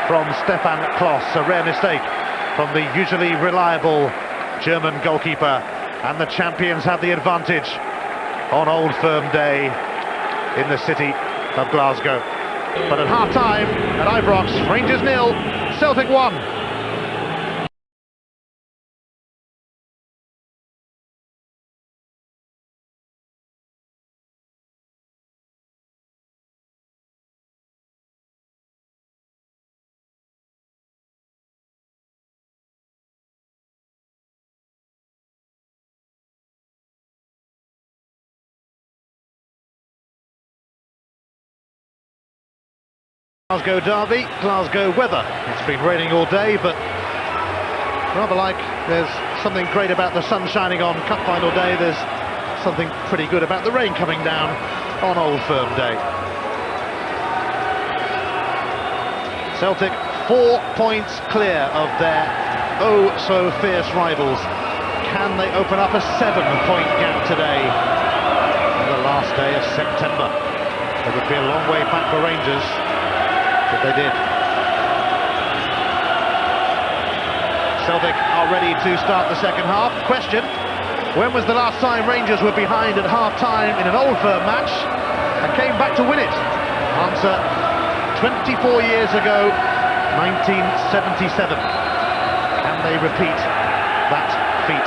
from Stefan Klos, a rare mistake from the usually reliable German goalkeeper, and the champions have the advantage on Old Firm Day in the city of Glasgow. But at half-time at Ibrox, Rangers 0, Celtic 1. Glasgow derby, Glasgow weather. It's been raining all day, but rather like there's something great about the sun shining on cup final day, there's something pretty good about the rain coming down on Old Firm Day. Celtic 4 points clear of their oh-so-fierce rivals. Can they open up a 7-point gap today on the last day of September? It would be a long way back for Rangers, but they did. Celtic are ready to start the second half. Question: when was the last time Rangers were behind at half-time in an Old Firm match and came back to win it? Answer: 24 years ago, 1977. Can they repeat that feat?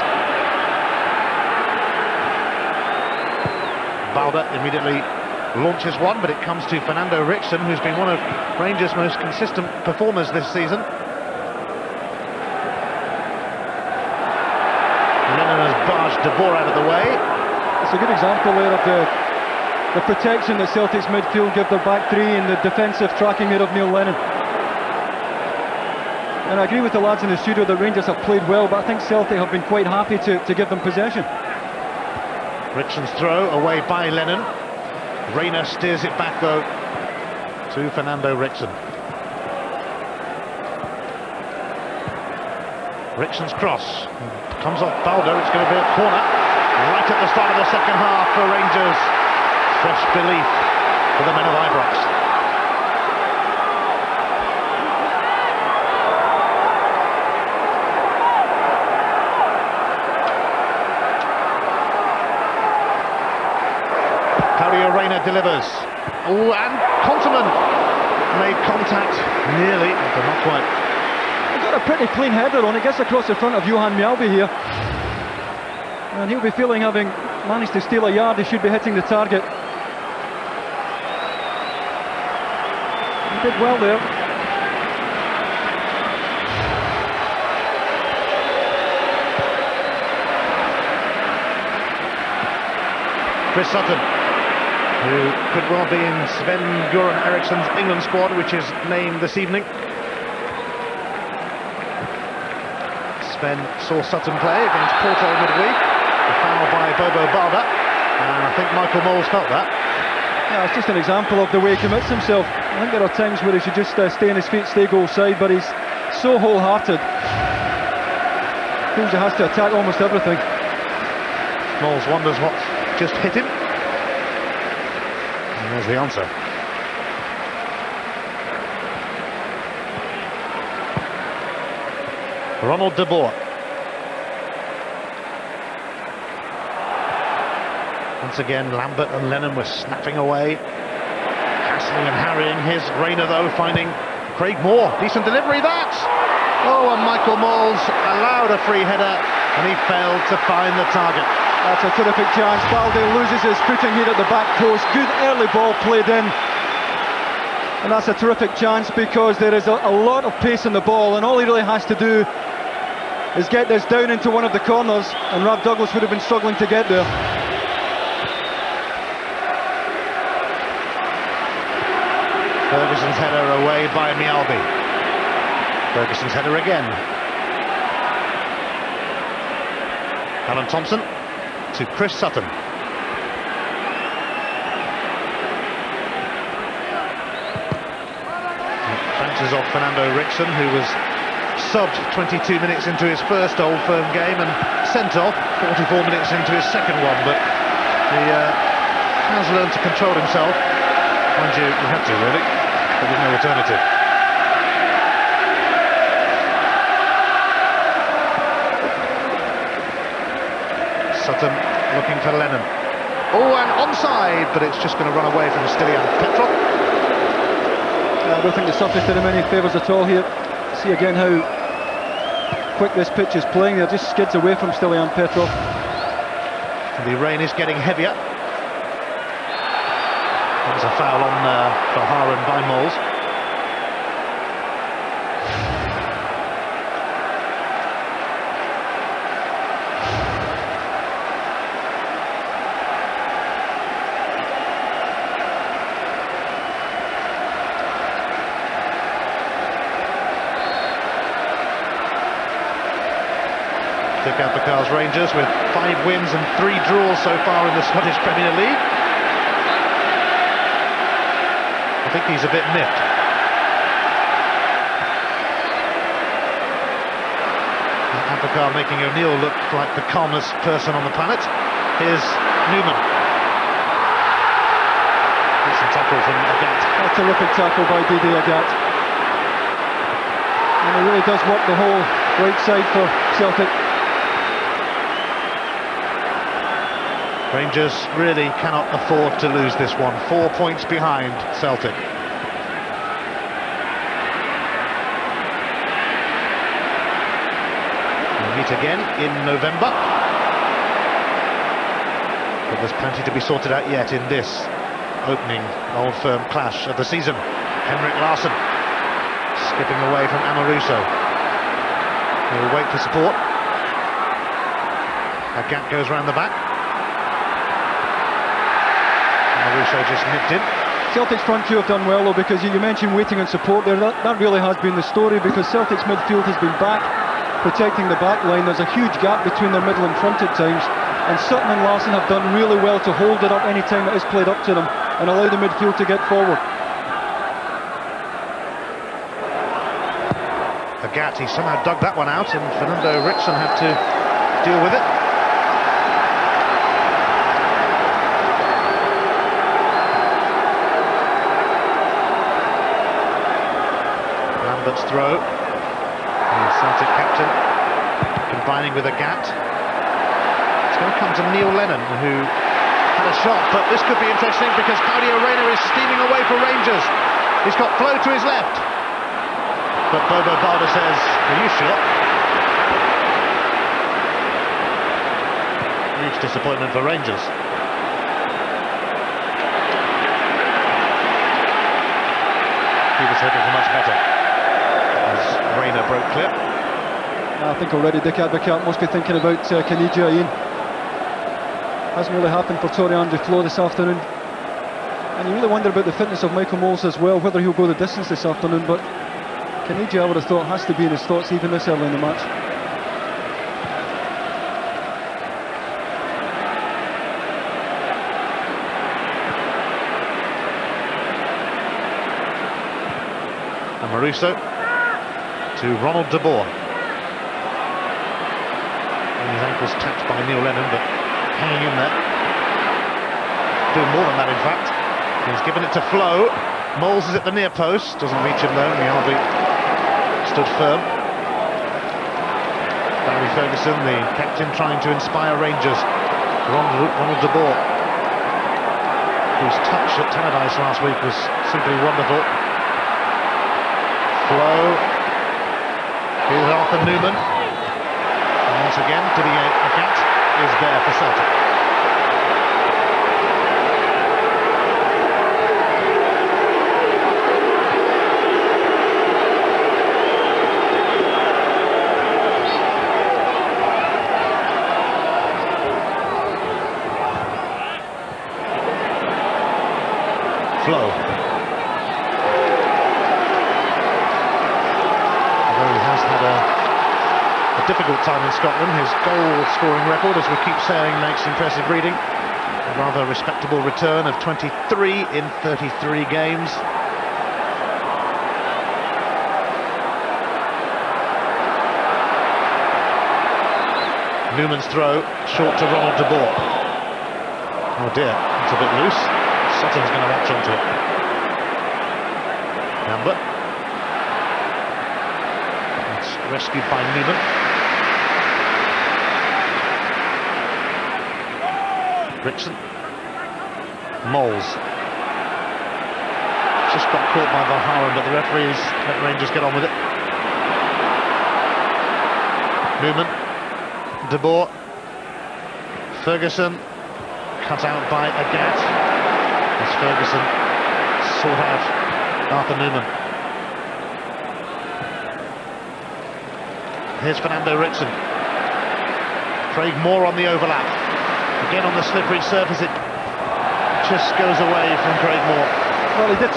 Balde immediately launches one, but it comes to Fernando Ricksen, who's been one of Rangers' most consistent performers this season. Lennon has barged De Boer out of the way. It's a good example there of the protection that Celtic's midfield give their back three and the defensive tracking there of Neil Lennon. And I agree with the lads in the studio that Rangers have played well, but I think Celtic have been quite happy to give them possession. Ricksen's throw away by Lennon. Reyna steers it back though to Fernando Ricksen. Ricksen's cross comes off Balde. It's going to be a corner right at the start of the second half for Rangers. Fresh belief for the men of Ibrox. Reyna delivers. Oh, and Konterman made contact nearly, but not quite. He's got a pretty clean header on it, gets across the front of Johan Mjallby here. And he'll be feeling, having managed to steal a yard, he should be hitting the target. Did well there. Chris Sutton, who could well be in Sven-Göran Eriksson's England squad, which is named this evening. Sven saw Sutton play against Porto midweek, a foul by Bobo Balde, and I think Michael Moles felt that. Yeah, it's just an example of the way he commits himself. I think there are times where he should just stay on his feet, stay goal side, but he's so wholehearted. Feels he has to attack almost everything. Moles wonders what just hit him. And there's the answer. Ronald de Boer. Once again, Lambert and Lennon were snapping away, hassling and harrying. Here's Reyna though, finding Craig Moore. Decent delivery, that! Oh, and Michael Moles allowed a free header, and he failed to find the target. That's a terrific chance. Balde loses his footing here at the back post. Good early ball played in. And that's a terrific chance because there is a lot of pace in the ball, and all he really has to do is get this down into one of the corners, and Rob Douglas would have been struggling to get there. Ferguson's header away by Mjallby. Ferguson's header again. Alan Thompson to Chris Sutton. Bounces off Fernando Ricksen, who was subbed 22 minutes into his first Old Firm game and sent off 44 minutes into his second one, but he has learned to control himself. Mind you, he had to really, but there's no alternative. Sutton looking for Lennon. Oh, and onside, but it's just going to run away from Petrov. I don't think the surface did him any favours at all here. See again how quick this pitch is playing. There just skids away from Petrov. The rain is getting heavier. There's a foul on Valgaeren by Moles. Dick Advocaat's Rangers with 5 wins and 3 draws so far in the Scottish Premier League. I think he's a bit miffed. Advocaat making O'Neill look like the calmest person on the planet. Here's Numan. Decent tackle from Agathe. A terrific tackle by Didier Agathe. And he really does work the whole right side for Celtic. Rangers really cannot afford to lose this one. 4 points behind Celtic. We'll meet again in November. But there's plenty to be sorted out yet in this opening Old Firm clash of the season. Henrik Larsson skipping away from Amoruso. He'll wait for support. Agathe goes round the back. Amoruso just nipped in. Celtic's front two have done well though, because you mentioned waiting on support there. That really has been the story, because Celtic's midfield has been back protecting the back line. There's a huge gap between their middle and front at times, and Sutton and Larsson have done really well to hold it up any time it is played up to them and allow the midfield to get forward. Agathe, he somehow dug that one out, and Fernando Ricksen had to deal with it. Lambert's throw. The Celtic captain combining with Agathe. It's going to come to Neil Lennon, who had a shot, but this could be interesting because Claudio Reyna is steaming away for Rangers. He's got Flo to his left, but Bobo Balde says, "Are you sure?" Huge disappointment for Rangers. hoping for much better. As Reyna broke clear. I think already Dick Advocaat must be thinking about Caniggia, Ian. Hasn't really happened for Torian Duflo this afternoon. And you really wonder about the fitness of Michael Mols as well, whether he'll go the distance this afternoon, but Caniggia, I would have thought, has to be in his thoughts even this early in the match. Amoruso to Ronald de Boer. His ankle's tapped by Neil Lennon, but hanging in there. Doing more than that, in fact. He's given it to Flo. Mols is at the near post, doesn't reach him though. Mjallby stood firm. Barry Ferguson, the captain, trying to inspire Rangers. Ronald de Boer, whose touch at Tannadice last week was simply wonderful. Flo. Here's Arthur Numan. And once again, Didier Agathe is there for Celtic. Flo. Although he has had a difficult time in Scotland, his goal-scoring record, as we keep saying, makes impressive reading. A rather respectable return of 23 in 33 games. Numan's throw, short to Ronald de Boer. Oh dear, it's a bit loose. Sutton's going to latch onto it. Lambert. It's rescued by Numan. Ricksen. Mols. Just got caught by Valgaeren, but the referees let Rangers get on with it. Numan. De Boer. Ferguson. Cut out by Agathe. As Ferguson sought out Arthur Numan. Here's Fernando Ricksen. Craig Moore on the overlap. Again on the slippery surface, it just goes away from Craig Moore. Well, he did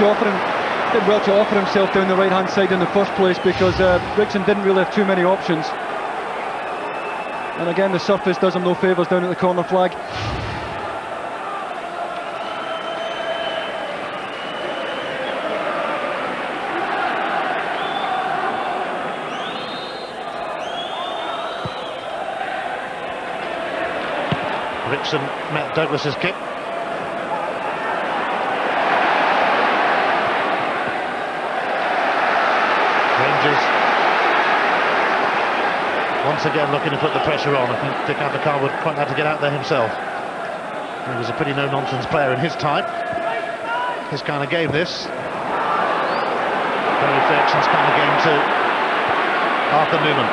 well to offer himself down the right-hand side in the first place, because Ricksen didn't really have too many options. And again, the surface does him no favours down at the corner flag. Ricksen met Douglas's kick. Rangers once again looking to put the pressure on. I think Dick Advocaat would quite like to get out there himself. He was a pretty no-nonsense player in his time. His kind of game, this. Barry Ferguson's kind of game too. Arthur Numan.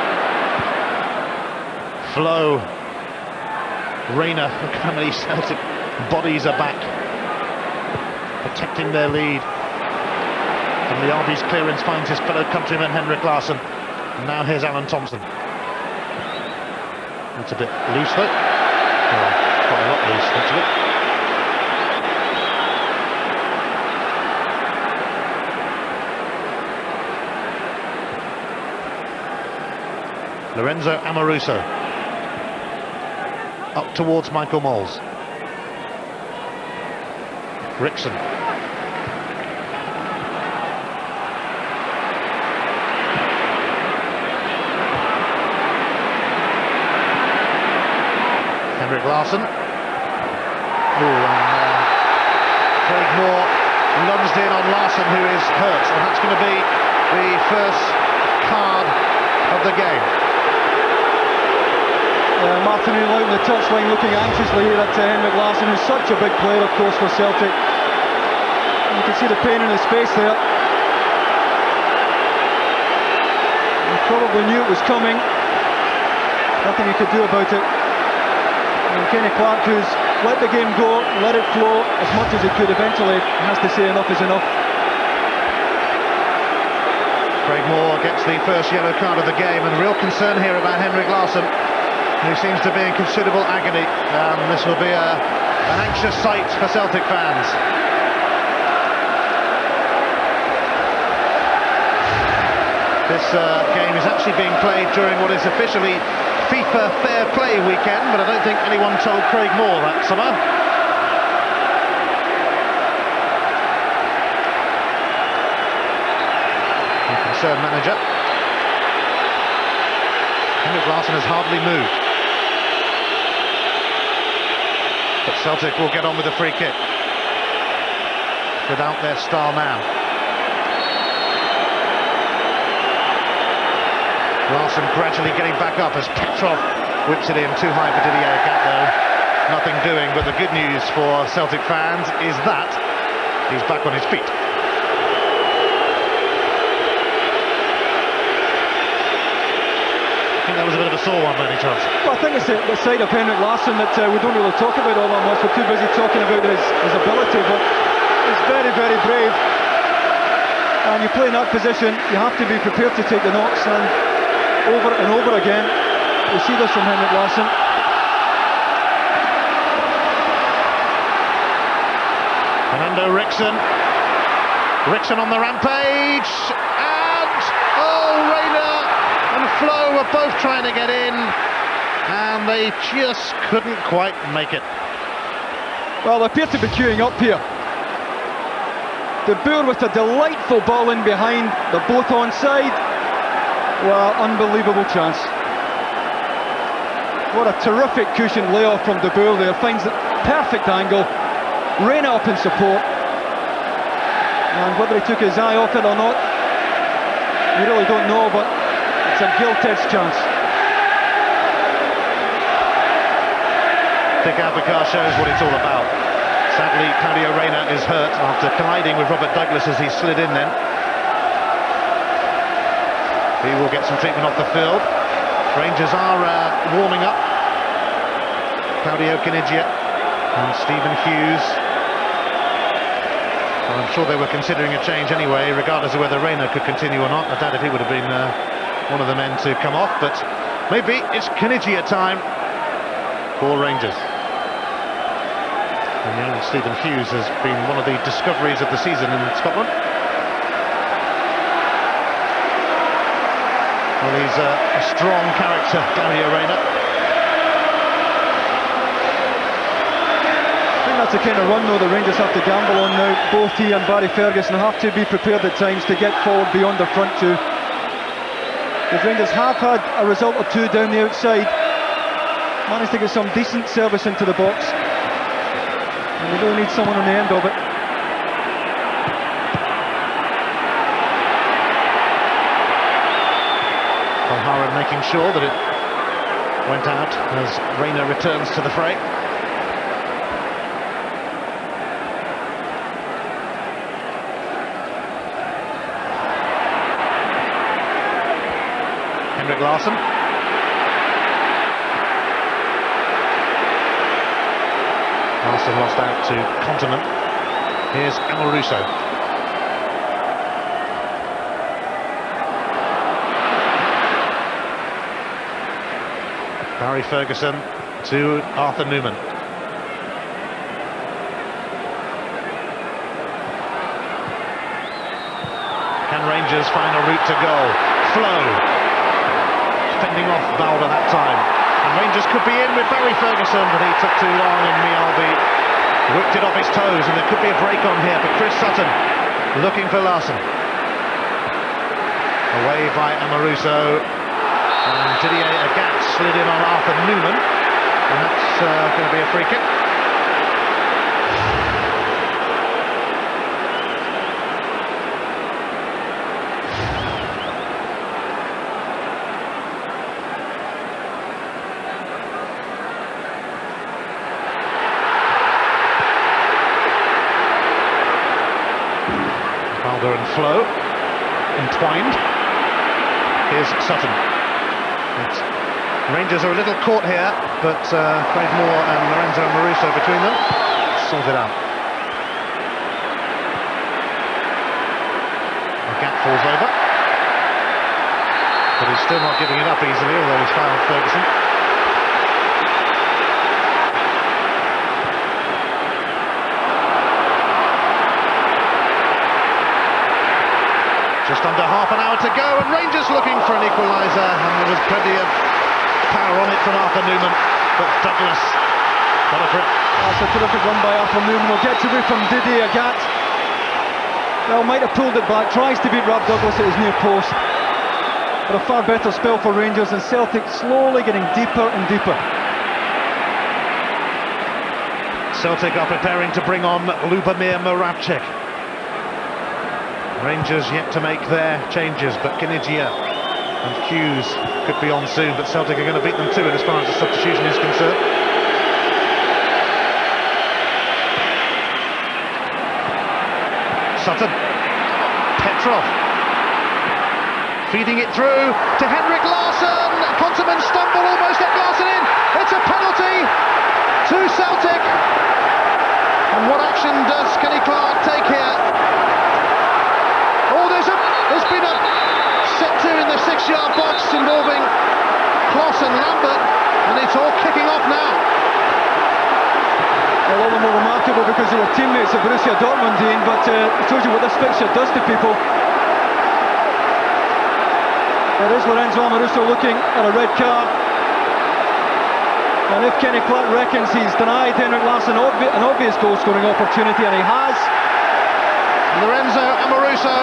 Flo. Reyna, look how many Celtic bodies are back, protecting their lead. And Mjallby's clearance finds his fellow countryman Henrik Larsson. And now here's Alan Thompson. It's a bit loose though. Well, quite a lot loose actually. Lorenzo Amoruso. Up towards Michael Mols. Ricksen. Henrik Larsson. Craig Moore lunged in on Larsson, who is hurt, and that's going to be the first card of the game. Martinelli out on the touchline looking anxiously at Henrik Larsson, who's such a big player, of course, for Celtic. And you can see the pain in his face there. He probably knew it was coming. Nothing he could do about it. And Kenny Clark, who's let the game go, let it flow as much as he could, eventually has to say enough is enough. Craig Moore gets the first yellow card of the game, and real concern here about Henrik Larsson, who seems to be in considerable agony. This will be an anxious sight for Celtic fans. This game is actually being played during what is officially FIFA Fair Play weekend, but I don't think anyone told Craig Moore that summer. Concerned manager. Henrik Larsson has hardly moved. But Celtic will get on with the free kick without their star man. Larsson gradually getting back up as Petrov whips it in too high for Didier Agathe. Nothing doing, but the good news for Celtic fans is that he's back on his feet. I think that was a bit of a sore one, by any chance. Well, I think it's the side of Henrik Larsson that we don't really talk about all that much. We're too busy talking about his ability, but he's very, very brave. And you play in that position, you have to be prepared to take the knocks, and over and over again we see this from Henrik Larsson. Fernando Ricksen on the rampage, and Reyna and Flo were both trying to get in, and they just couldn't quite make it. Well, they appear to be queuing up here. The Boer with a delightful ball in behind, they're both onside. Well, unbelievable chance. What a terrific cushion layoff from De Boer there, finds the perfect angle. Reyna up in support, and whether he took his eye off it or not, we really don't know, but it's a gilt-edged chance. Dick Advocaat shows what it's all about. Sadly, Claudio Reyna is hurt after colliding with Robert Douglas as he slid in then. He will get some treatment off the field. Rangers are warming up. Claudio Caniggia and Stephen Hughes. Well, I'm sure they were considering a change anyway, regardless of whether Reyna could continue or not. I doubt if he would have been one of the men to come off, but maybe it's Caniggia time for Rangers. And young Stephen Hughes has been one of the discoveries of the season in Scotland. Well, he's a strong character, Claudio Reyna. I think that's the kind of run though the Rangers have to gamble on now. Both he and Barry Ferguson have to be prepared at times to get forward beyond their front two. The Rangers have had a result or two down the outside, managed to get some decent service into the box, and they really need someone on the end of it. Kharine making sure that it went out as Reyna returns to the fray. Henrik Larsson. Larsson lost out to Konterman. Here's Amoruso. Barry Ferguson to Arthur Numan. Can Rangers find a route to goal? Flo fending off Balde that time. And Rangers could be in with Barry Ferguson, but he took too long, and Mjallby whipped it off his toes, and there could be a break on here for Chris Sutton, looking for Larsson. Away by Amoruso, and Didier Agathe slid in on Arthur Numan, and that's going to be a free kick. Balde and Flo entwined. Here's Sutton. Rangers are a little caught here, but Craig Moore and Lorenzo Amoruso between them sort it out. Agathe falls over. still not giving it up easily, although he's fouled Ferguson. Just under half an hour to go, and Rangers looking for an equaliser, and there was plenty of power on it from Arthur Numan, but Douglas got it for it. That's a terrific run by Arthur Numan. Will get away from Didier Agathe. Well, might have pulled it back, tries to beat Rob Douglas at his near post. But a far better spell for Rangers, and Celtic slowly getting deeper and deeper. Celtic are preparing to bring on Lubomir Moravcik. Rangers yet to make their changes, but Caniggia and Hughes could be on soon, but Celtic are going to beat them too, as far as the substitution is concerned. Sutton, Petrov, feeding it through to Henrik Larsson. Konterman stumble, almost get Larsson in. It's a penalty to Celtic. And what action does Kenny Clark take here? Oh, there's been a set to in the 6-yard box involving Klos and Lambert, and it's all kicking off now. Well, all the more remarkable because they were teammates of Borussia Dortmund, Dean, but it shows you what this fixture does to people. There is Lorenzo Amoruso looking at a red card. And if Kenny Clark reckons he's denied Henrik Larsson an obvious goal-scoring opportunity, and he has. Lorenzo Amoruso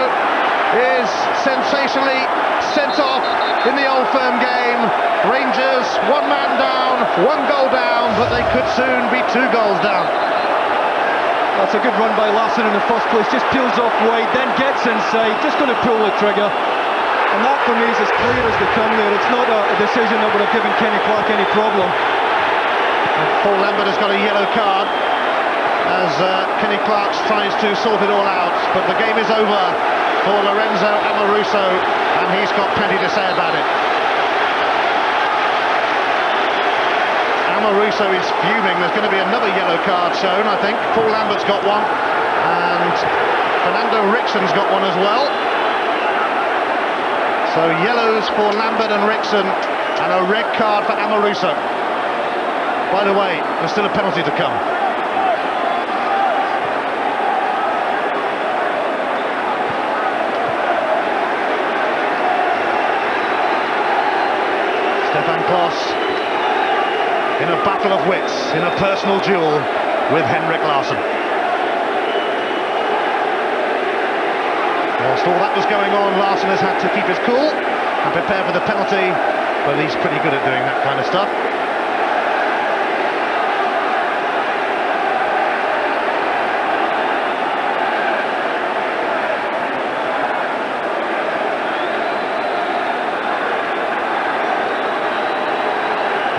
is sensationally sent off in the Old Firm game. Rangers 1 man down, 1 goal down, but they could soon be 2 goals down. That's a good run by Larsson in the first place, just peels off wide, then gets inside, just going to pull the trigger. And that for me is as clear as they come there. It's not a decision that would have given Kenny Clark any problem. And Paul Lambert has got a yellow card as Kenny Clark tries to sort it all out, but the game is over for Lorenzo Amoruso, and he's got plenty to say about it. Amoruso is fuming. There's going to be another yellow card shown, I think. Paul Lambert's got one, and Fernando Ricksen's got one as well. So yellows for Lambert and Ricksen, and a red card for Amoruso. By the way, there's still a penalty to come. Klos in a battle of wits, in a personal duel with Henrik Larsson. Whilst all that was going on, Larsson has had to keep his cool and prepare for the penalty, but he's pretty good at doing that kind of stuff.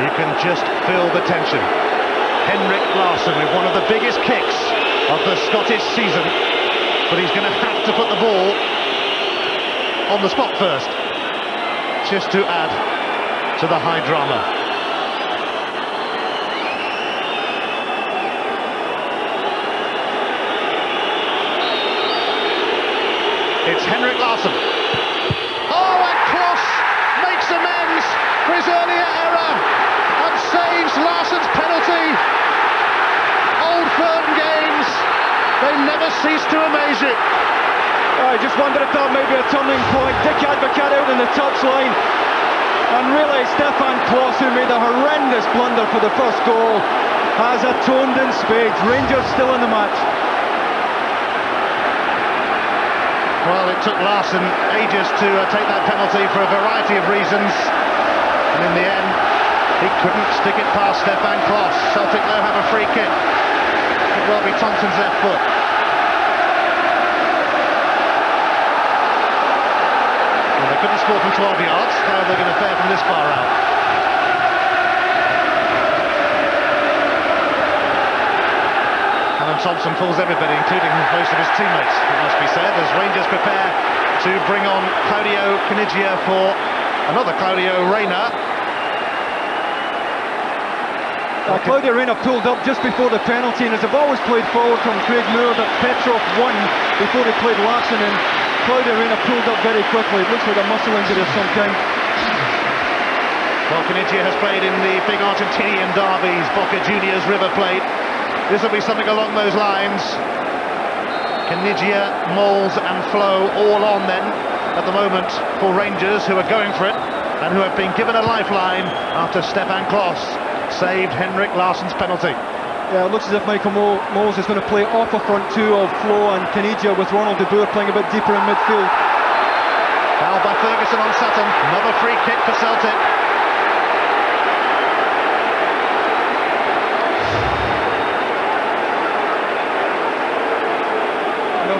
You can just feel the tension. Henrik Larsson with one of the biggest kicks of the Scottish season, but he's going to have to put the ball on the spot first, just to add to the high drama. It's Henrik Larsson. Oh, and Klos makes amends for his earlier error and saves Larsson's penalty. Old Firm games, they never cease to amaze you. I just wondered if that may be a turning point. Dick Advocaat out in the touchline, and really Stefan Klos, who made a horrendous blunder for the first goal, has atoned in spades. Rangers still in the match. Well, it took Larsson ages to take that penalty for a variety of reasons, and in the end he couldn't stick it past Stefan Klos. Celtic now have a free kick. It will be Thompson's left foot. Well, they couldn't score from 12 yards. How are they going to fare from this far out? And Thompson fools everybody, including most of his teammates, it must be said, as Rangers prepare to bring on Claudio Caniggia for another Claudio Reyna. Claudio Reyna pulled up just before the penalty, and as the ball was played forward from Craig Moore, that Petrov won before he played Larsson in. Claudio Reyna pulled up very quickly. It looks like a muscle injury of some kind. Well, Caniggia has played in the big Argentinian derbies, Boca Juniors, River Plate. This will be something along those lines. Caniggia, Moles and Flo all on then at the moment for Rangers, who are going for it and who have been given a lifeline after Stefan Klos saved Henrik Larsson's penalty. Yeah, it looks as if Michael Moles is going to play off a front two of Flo and Caniggia, with Ronald de Boer playing a bit deeper in midfield. Foul by Ferguson on Sutton, another free kick for Celtic.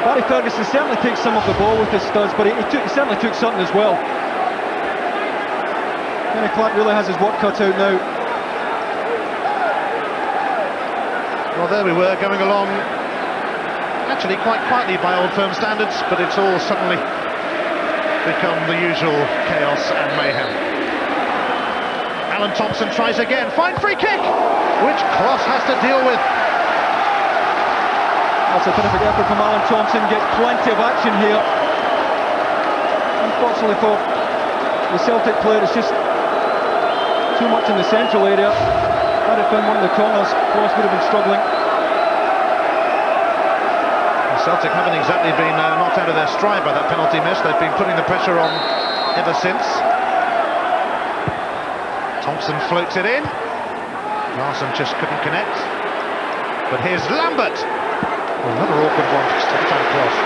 Barry Ferguson certainly takes some of the ball with his studs, but he certainly took Sutton as well. Kenny Clark really has his work cut out now. Well, there we were, going along actually quite quietly by Old Firm standards, but it's all suddenly become the usual chaos and mayhem. Alan Thompson tries again, fine free kick, which Klos has to deal with. That's a terrific effort from Alan Thompson, gets plenty of action here. Unfortunately for the Celtic player, it's just too much in the central area. Had it found one of the corners, Klos would have been struggling. Celtic haven't exactly been knocked out of their stride by that penalty miss. They've been putting the pressure on ever since. Thompson floats it in. Larsson just couldn't connect. But here's Lambert. Another awkward one for Stefan Klos.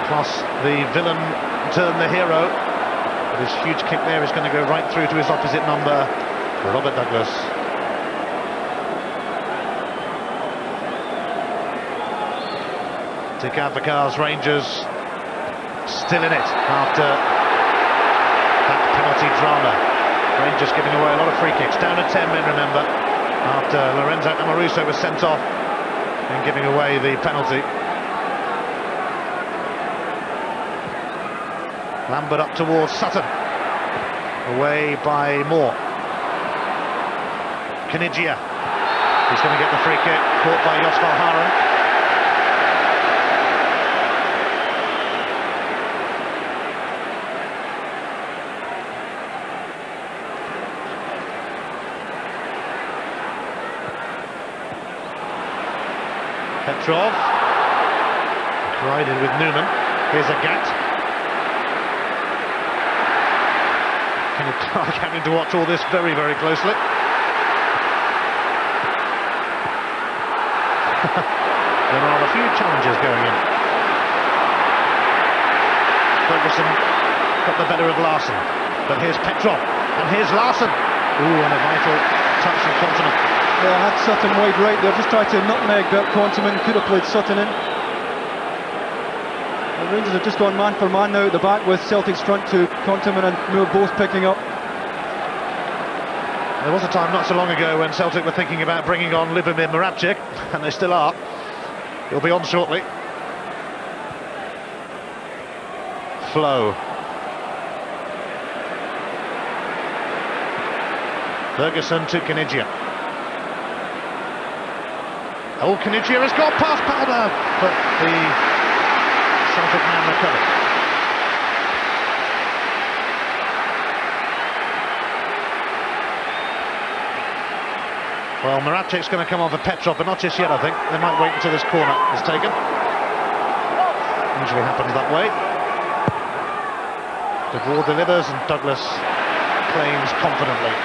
Klos, the villain, turned the hero. But his huge kick there is going to go right through to his opposite number, Robert Douglas. Dick Advocaat's Rangers still in it after that penalty drama. Rangers giving away a lot of free kicks, down to 10 men, remember, after Lorenzo Amoruso was sent off and giving away the penalty. Lambert up towards Sutton, away by Moore. Caniggia, he's going to get the free kick, caught by Valgaeren. Petrov, collided with Numan. Here's Agathe. Kenny Clark having to watch all this very, very closely. There are a few challenges going in. Ferguson got the better of Larsson, but here's Petrov, and here's Larsson. Ooh, and a vital touch from Konterman. Yeah, had Sutton wide right there, just tried to nutmeg Bert Konterman, could have played Sutton in. The Rangers have just gone man for man now at the back, with Celtic's front two, Konterman and Moore both picking up. There was a time not so long ago when Celtic were thinking about bringing on Lubomir Moravcik, and they still are. He'll be on shortly. Flo. Ferguson to Caniggia. Oh, Caniggia has got past Balde, but the Celtic man recovered. Well, Moravcik's going to come on for Petrov, but not just yet, I think. They might wait until this corner is taken. Usually happens that way. De Boer delivers and Douglas claims confidently.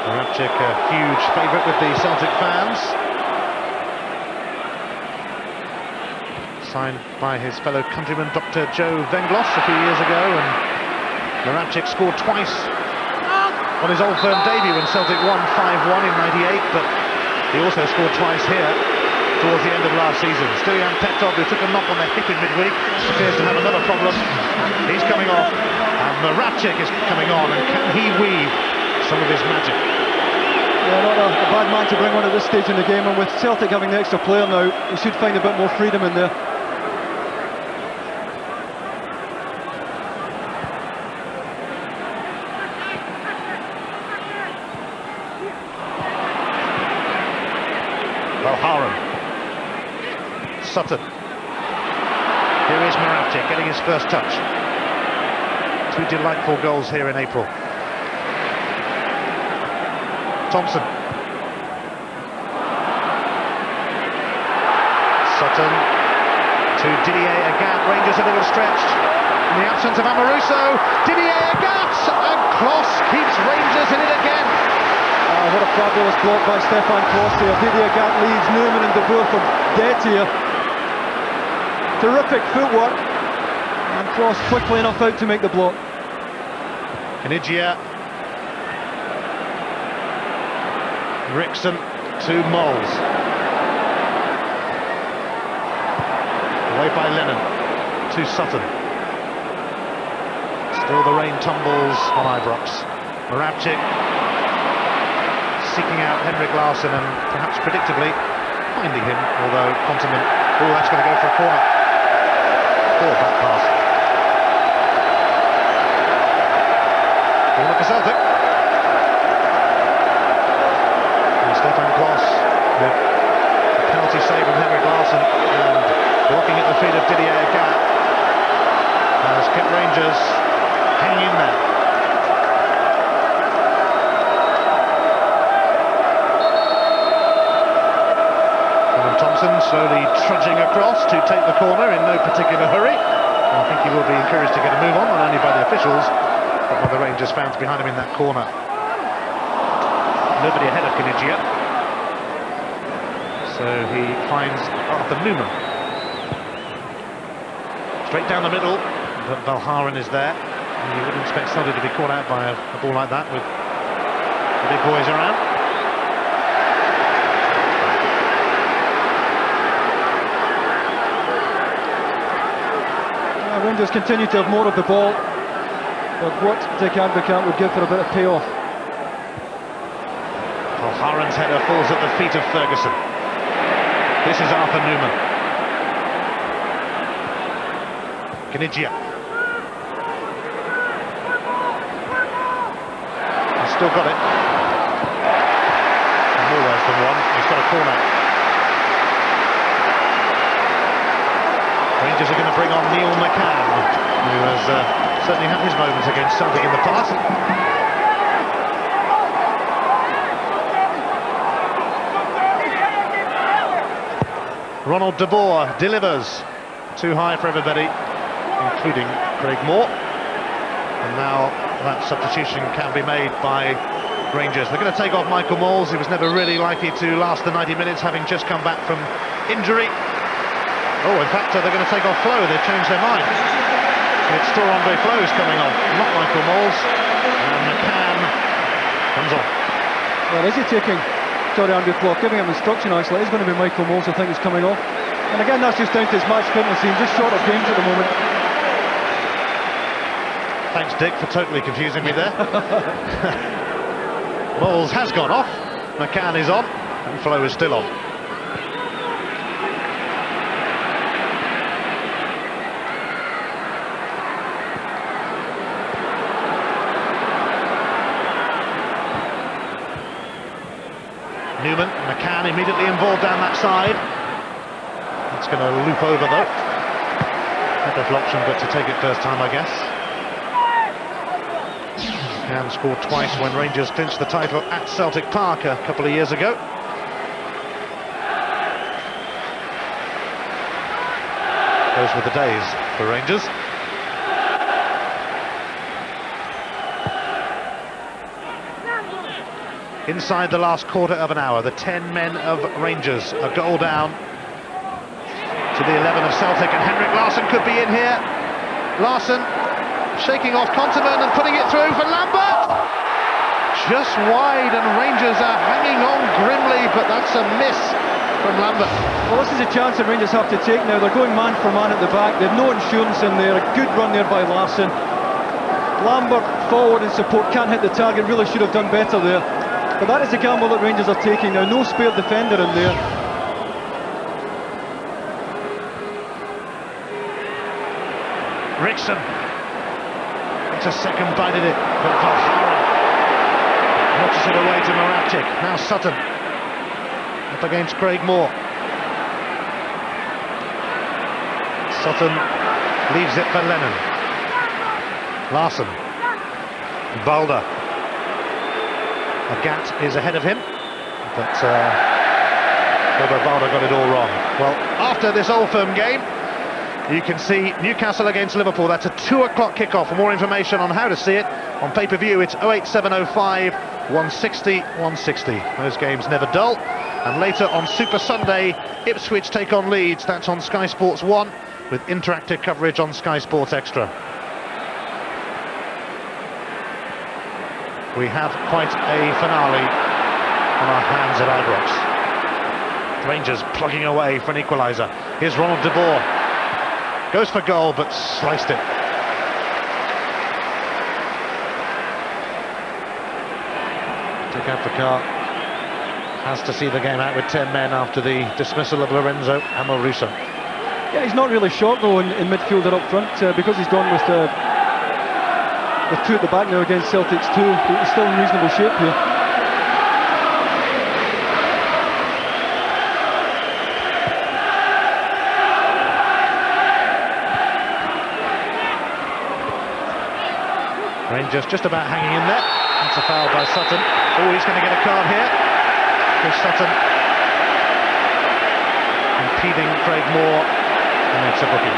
Moravcik, a huge favourite with the Celtic fans. Signed by his fellow countryman Dr. Joe Venglos a few years ago, and Moravcik scored twice on his Old Firm debut when Celtic won 5-1 in '98, but he also scored twice here towards the end of last season. Stilian Petrov, who took a knock on the hip in midweek, appears to have another problem. He's coming off, and Moravcik is coming on, and can he weave some of his magic? Yeah, not a bad man to bring on at this stage in the game, and with Celtic having the extra player now, he should find a bit more freedom in there. Valgaeren. Sutton. Here is Moravcik getting his first touch. 2 delightful goals here in April. Thompson. Sutton to Didier Agathe. Rangers a little stretched. In the absence of Amoruso, Didier Agathe, and Klos keeps Rangers in it again. What a fabulous block by Stefan Klos here. Didier Agathe leads Numan and De Boer for dead here. Terrific footwork, and Klos quickly enough out to make the block. Caniggia. Ricksen to Mols. Away by Lennon to Sutton. Still the rain tumbles on Ibrox. Moravcik seeking out Larsson and perhaps predictably finding him, although Konterman, that's going to go for a corner. Poor back pass. Corner for Celtic. And Stefan Klos with a penalty save from Larsson and blocking at the feet of Didier Agathe has kept Rangers hanging in there. Thompson slowly trudging across to take the corner in no particular hurry. I think he will be encouraged to get a move on, not only by the officials, but by the Rangers fans behind him in that corner. Nobody ahead of Caniggia. So he finds Numan. Straight down the middle, but Valgaeren is there. And you wouldn't expect somebody to be caught out by a ball like that with the big boys around. Rangers continue to have more of the ball, but what Dick Advocat would give for a bit of payoff. Valgaeren's header falls at the feet of Ferguson. This is Numan. Caniggia. He's still got it. More ways than one. He's got a corner. Rangers are going to bring on McCann, who has certainly had his moments against Celtic in the past. Ronald De Boer delivers. Too high for everybody, including Craig Moore. And now that substitution can be made by Rangers. They're going to take off Michael Mols, who was never really likely to last the 90 minutes, having just come back from injury. Oh, in fact, they're going to take off Flo. They've changed their mind. It's still Andre Flo's coming on, not Michael Mols. And McCann comes on. Well, is he taking Andre Flo? Giving him instruction, actually. It's going to be Michael Mols, I think, is coming off. And again, that's just down to his match fitness. He's just short of games at the moment. Thanks, Dick, for totally confusing me there. Mols has gone off. McCann is on, and Flo is still on. Numan, McCann immediately involved down that side. It's going to loop over though. Had that option, but to take it first time, I guess. McCann scored twice when Rangers clinched the title at Celtic Park a couple of years ago. Those were the days for Rangers. Inside the last quarter of an hour, the 10 men of Rangers, a goal down to the 11 of Celtic, and Larsson could be in here. Larsson shaking off Konterman and putting it through for Lambert. Just wide, and Rangers are hanging on grimly, but that's a miss from Lambert. Well, this is a chance that Rangers have to take now. They're going man for man at the back. They've no insurance in there. A good run there by Larsson. Lambert forward in support, can't hit the target, really should have done better there. But that is the gamble that Rangers are taking now. No spare defender in there. Ricksen. It's a second bite at it, but Valgaeren knocks it away to Moravcik. Now Sutton up against Craig Moore. Sutton leaves it for Lennon. Larsson. Balde. Agathe is ahead of him, but Balde got it all wrong. Well, after this Old Firm game, you can see Newcastle against Liverpool. That's a 2 o'clock kickoff. For more information on how to see it on pay-per-view, it's 08705 160 160. Those games never dull. And later on Super Sunday, Ipswich take on Leeds. That's on Sky Sports 1 with interactive coverage on Sky Sports Extra. We have quite a finale on our hands at Ibrox. Rangers plugging away for an equaliser. Here's Ronald de Boer. Goes for goal, but sliced it. Took out the car. Has to see the game out with 10 men after the dismissal of Lorenzo Amoruso. Yeah, he's not really short though in midfield or up front because he's gone with 2 at the back now against Celtic's 2. He's still in reasonable shape here. Rangers just about hanging in there. That's a foul by Sutton. Oh, he's going to get a card here. Chris Sutton impeding Craig Moore, and makes a booking.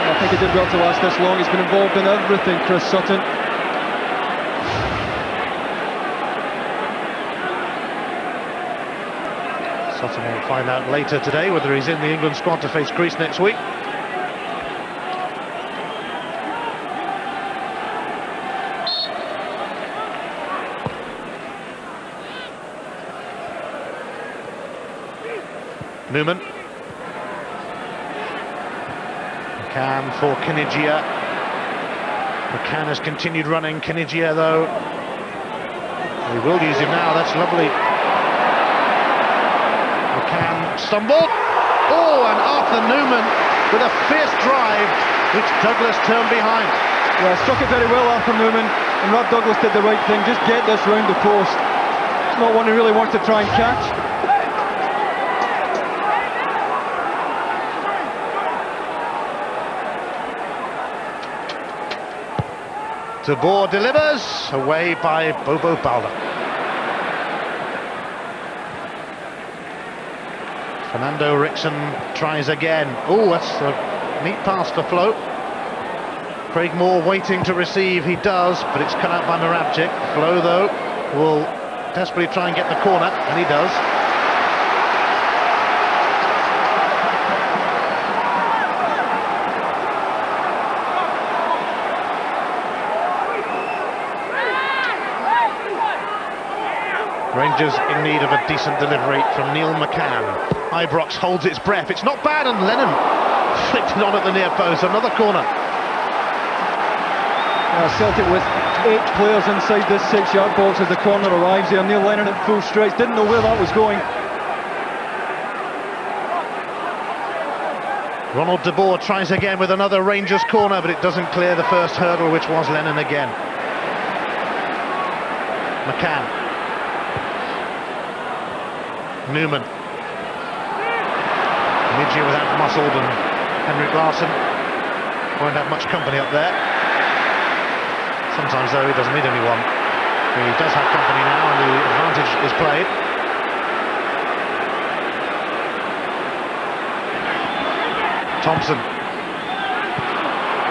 I think he did well to last this long. He's been involved in everything, Chris Sutton. Sutton will find out later today whether he's in the England squad to face Greece next week. Numan. McCann for Caniggia. McCann has continued running. Caniggia, though, we will use him now. That's lovely. McCann stumbled. Oh, and Arthur Numan with a fierce drive, which Douglas turned behind. Yeah, struck it very well, Arthur Numan, and Rob Douglas did the right thing. Just get this round the post. It's not one he really wants to try and catch. De Boer delivers, away by Bobo Balde. Fernando Ricksen tries again. Oh, that's a neat pass for Flo. Craig Moore waiting to receive, he does, but it's cut out by Moravcik. Flo, though, will desperately try and get the corner, and he does. Rangers in need of a decent delivery from Neil McCann. Ibrox holds its breath. It's not bad, and Lennon flicked it on at the near post. Another corner. Celtic with 8 players inside this 6-yard box as the corner arrives here. Neil Lennon at full stretch. Didn't know where that was going. Ronald de Boer tries again with another Rangers corner, but it doesn't clear the first hurdle, which was Lennon again. McCann. Numan. Caniggia without Muscled, and Henrik Larsson won't have much company up there. Sometimes, though, he doesn't need anyone. He does have company now, and the advantage is played. Thompson.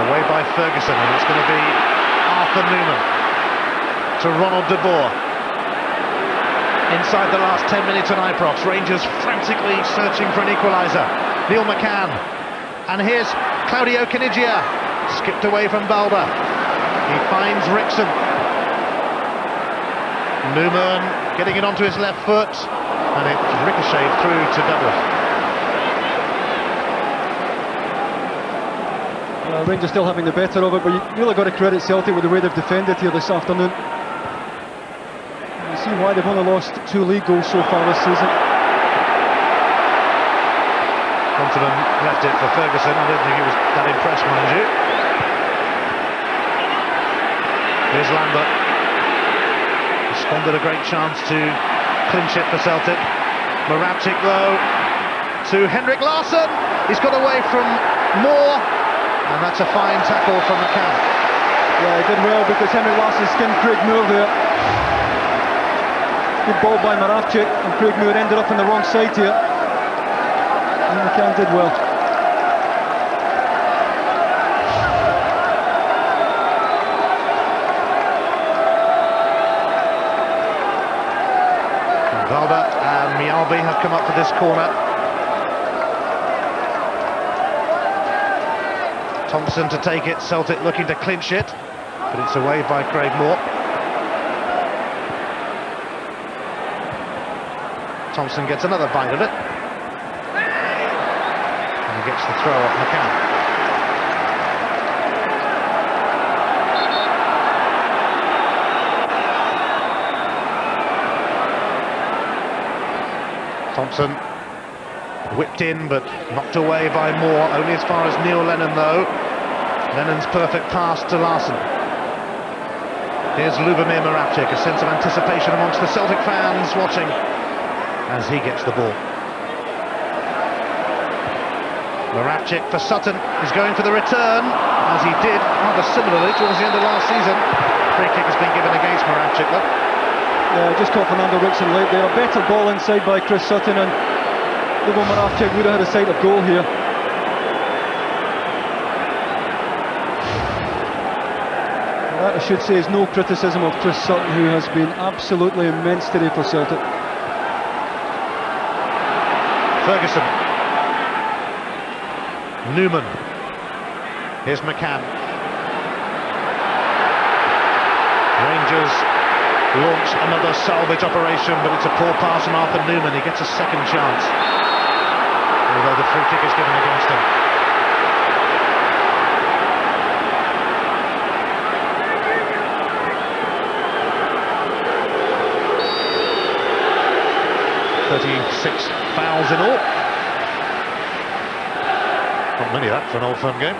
Away by Ferguson, and it's going to be Arthur Numan to Ronald de Boer. Inside the last 10 minutes at Ibrox, Rangers frantically searching for an equaliser. Neil McCann, and here's Claudio Caniggia, skipped away from Balde. He finds Ricksen. Numan getting it onto his left foot, and it ricocheted through to Douglas. Rangers still having the better of it, but you really got to credit Celtic with the way they've defended here this afternoon. See why they've only lost 2 league goals so far this season. Konterman left it for Ferguson. I don't think he was that impressed, mind you. Here's Lambert. He squandered a great chance to clinch it for Celtic. Moravcik, though, to Henrik Larsson. He's got away from Moore, and that's a fine tackle from McCann. Yeah, he did well because Henrik Larsson skinned Craig Moore there. Good ball by Moravcik, and Craig Moore ended up on the wrong side here. And McCann did well. Balde and Mjallby have come up for this corner. Thompson to take it, Celtic looking to clinch it, but it's away by Craig Moore. Thompson gets another bite of it. And he gets the throw off McCann. Thompson whipped in but knocked away by Moore, only as far as Neil Lennon though. Lennon's perfect pass to Larsson. Here's Lubomir Moravcik, a sense of anticipation amongst the Celtic fans watching as he gets the ball. Moravcik for Sutton is going for the return, as he did rather similarly towards the end of last season. Free kick has been given against Moravcik though. Yeah, just caught Fernando Ricksen late there. A better ball inside by Chris Sutton, and Lubomir Moravcik would have had a sight of goal here. Well, that I should say is no criticism of Chris Sutton, who has been absolutely immense today for Celtic. Ferguson. Numan. Here's McCann. Rangers launch another salvage operation, but it's a poor pass from Arthur Numan. He gets a second chance, although the free kick is given against him. "36 fouls in all." Not many of that for an Old Firm game.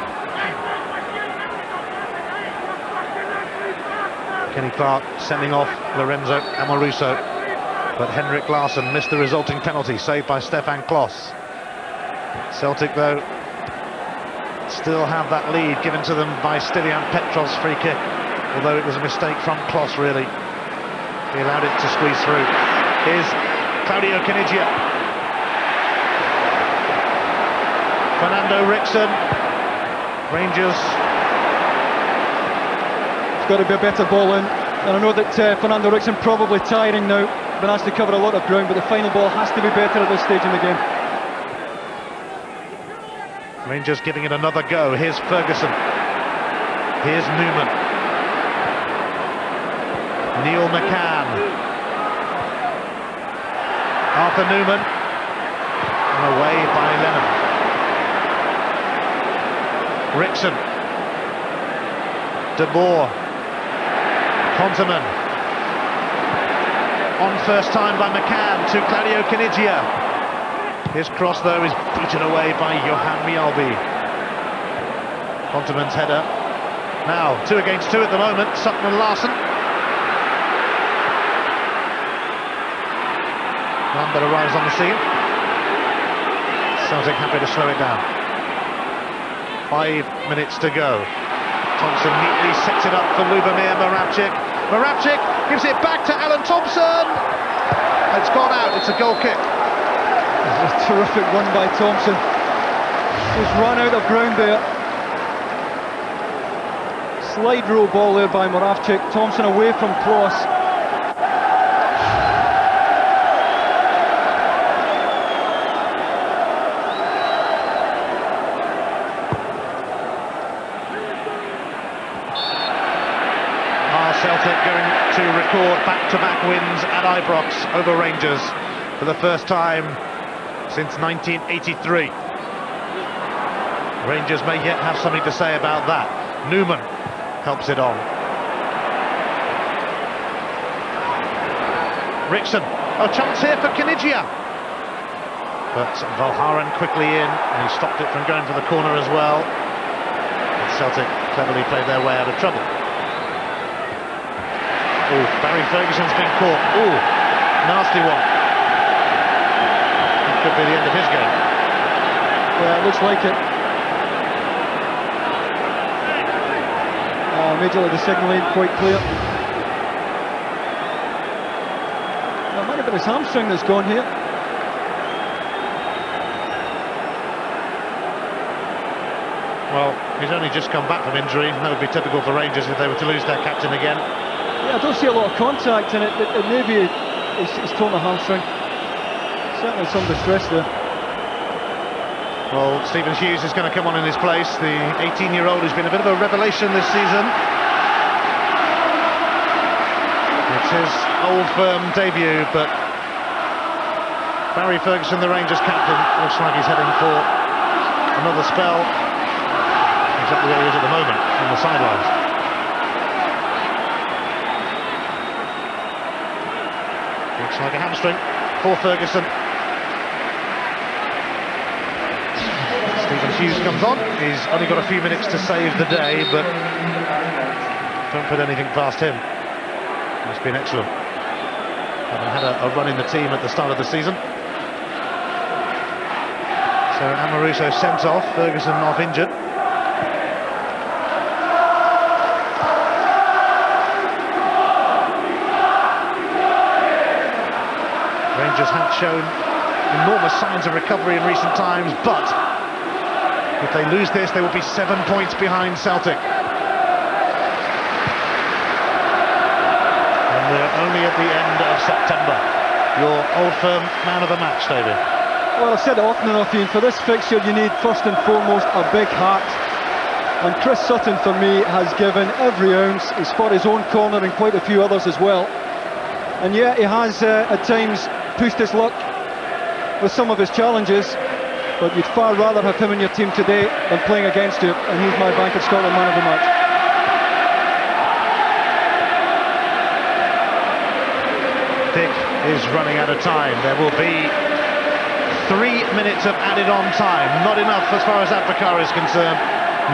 Kenny Clark sending off Lorenzo Amoruso, but Henrik Larsson missed the resulting penalty, saved by Stefan Klos. Celtic, though, still have that lead given to them by Stilian Petrov's free kick, although it was a mistake from Klos, really. He allowed it to squeeze through. Here's Claudio Caniggia. Fernando Ricksen. Rangers. Got to be a better ball in, and I know that Fernando Ricksen probably tiring now, been asked to cover a lot of ground, but the final ball has to be better at this stage in the game. Rangers giving it another go. Here's Ferguson. Here's Numan. Neil McCann. Arthur Numan. And away by Lennon. Ricksen. De Boer. Konterman. On first time by McCann to Claudio Caniggia. His cross though is beaten away by Johan Mjallby. Konterman's header. Now 2 against 2 at the moment. Sutton and Larsson. Lambert arrives on the scene. Celtic happy to slow it down. 5 minutes to go. Thompson neatly sets it up for Lubomir Moravcik. Moravcik gives it back to Alan Thompson. It's gone out, it's a goal kick. A terrific run by Thompson. He's run out of ground there. Slide rule ball there by Moravcik. Thompson away from Klos. Celtic going to record back-to-back wins at Ibrox over Rangers for the first time since 1983. Rangers may yet have something to say about that. Numan helps it on. Ricksen. Oh, chance here for Caniggia. But Valgaeren quickly in, and he stopped it from going for the corner as well. And Celtic cleverly played their way out of trouble. Oh, Barry Ferguson's been caught. Oh, nasty one. That could be the end of his game. Yeah, it looks like it. Immediately the signal ain't quite clear. It might have been his hamstring that's gone here. Well, he's only just come back from injury. That would be typical for Rangers if they were to lose their captain again. Yeah, I don't see a lot of contact in it. Maybe he's torn the hamstring. Certainly some distress there. Well, Stephen Hughes is going to come on in his place. The 18-year-old who's been a bit of a revelation this season. It's his old firm debut, but Barry Ferguson, the Rangers captain, looks like he's heading for another spell. Exactly where he is at the moment, on the sidelines. Looks like a hamstring for Ferguson. Stephen Hughes comes on. He's only got a few minutes to save the day, but don't put anything past him. He's been excellent, having had a run in the team at the start of the season. So Amoruso sent off, Ferguson off injured. Rangers have shown enormous signs of recovery in recent times, but if they lose this, they will be 7 points behind Celtic. And we're only at the end of September. Your old firm man of the match, David. Well, I've said it often enough, Ian, for this fixture you need first and foremost a big heart. And Chris Sutton, for me, has given every ounce. He's fought his own corner and quite a few others as well. And yeah, he has at times pushed his luck with some of his challenges, but you'd far rather have him in your team today than playing against you, and he's my Bank of Scotland man of the match. Dick is running out of time. There will be 3 minutes of added on time. Not enough as far as Advocaat is concerned,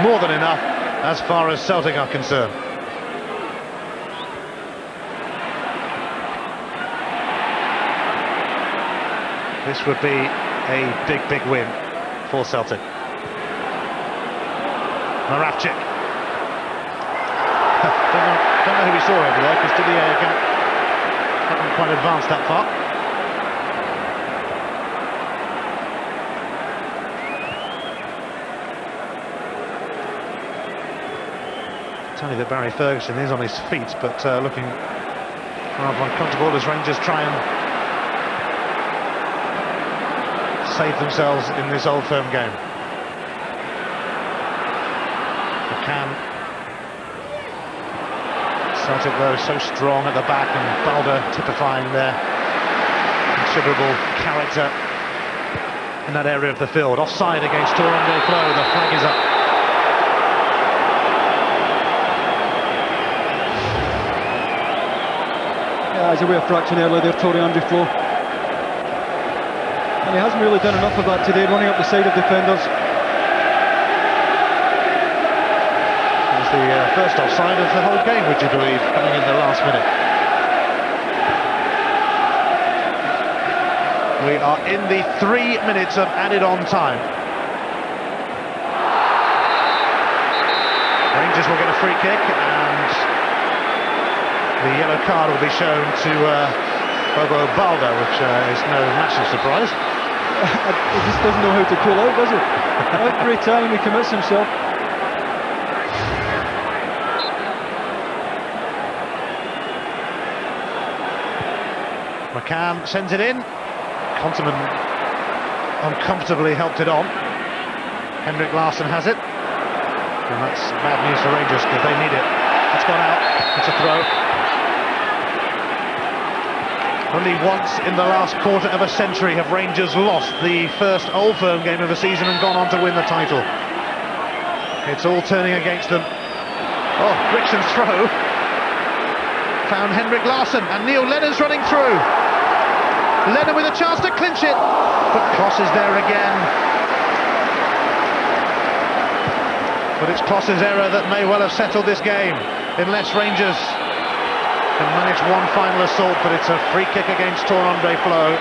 more than enough as far as Celtic are concerned. This would be a big win for Celtic. Moravcik. don't know who we saw over there, because Didier hadn't quite advanced that far. Tell you that Barry Ferguson is on his feet, but looking rather uncomfortable as Rangers try and save themselves in this Old Firm game. McCann. Celtic though so strong at the back, and Balde typifying their considerable character in that area of the field. Offside against Toronto Flow, the flag is up. Yeah, as a way of fraction earlier there, Toronto Flow. And he hasn't really done enough of that today, running up the side of defenders. It's the first offside of the whole game, would you believe, coming in the last minute. We are in the 3 minutes of added on time. Rangers will get a free kick, and the yellow card will be shown to Balde, which is no massive surprise. He just doesn't know how to pull out, does he? Every time he commits himself. McCann sends it in. Konterman uncomfortably helped it on. Henrik Larsson has it. And that's bad news for Rangers, because they need it. It's gone out. It's a throw. Only once in the last quarter of a century have Rangers lost the first Old Firm game of the season and gone on to win the title. It's all turning against them. Oh, Ricksen's throw found Henrik Larsson, and Neil Lennon's running through. Lennon with a chance to clinch it, but Klos is there again. But it's Klos's error that may well have settled this game, unless Rangers can manage one final assault. But it's a free kick against Toronto Flow,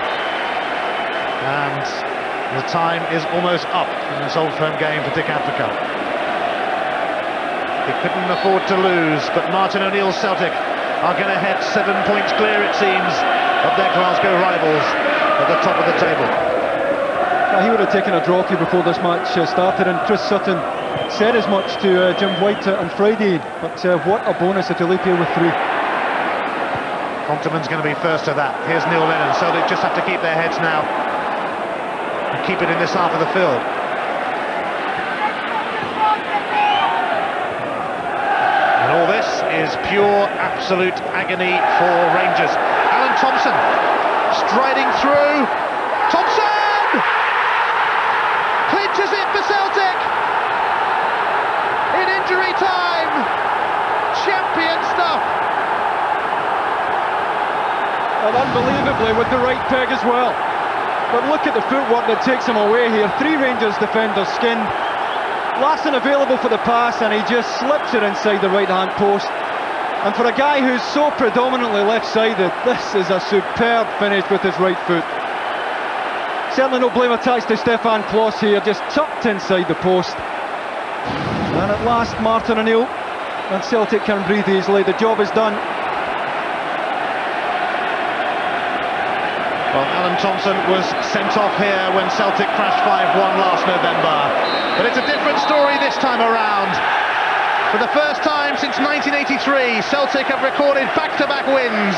and the time is almost up in this Old Firm game for Dick Advocaat. He couldn't afford to lose, but Martin O'Neill's Celtic are going to head 7 points clear, it seems, of their Glasgow rivals at the top of the table. He would have taken a draw before this match started, and Chris Sutton said as much to Jim White on Friday, but what a bonus that Olivier with 3. Konterman's going to be first to that. Here's Neil Lennon, so they just have to keep their heads now and keep it in this half of the field. And all this is pure, absolute agony for Rangers. Alan Thompson striding through. Thompson! Clinches it for Celtic in injury time. Champion stuff. Well, unbelievably with the right peg as well. But look at the footwork that takes him away here. 3 Rangers defenders skinned. Larsson available for the pass, and he just slips it inside the right-hand post. And for a guy who's so predominantly left-sided, this is a superb finish with his right foot. Certainly no blame attached to Stefan Klos here, just tucked inside the post. And at last Martin O'Neill and Celtic can breathe easily. The job is done. Well, Alan Thompson was sent off here when Celtic crashed 5-1 last November. But it's a different story this time around. For the first time since 1983, Celtic have recorded back-to-back wins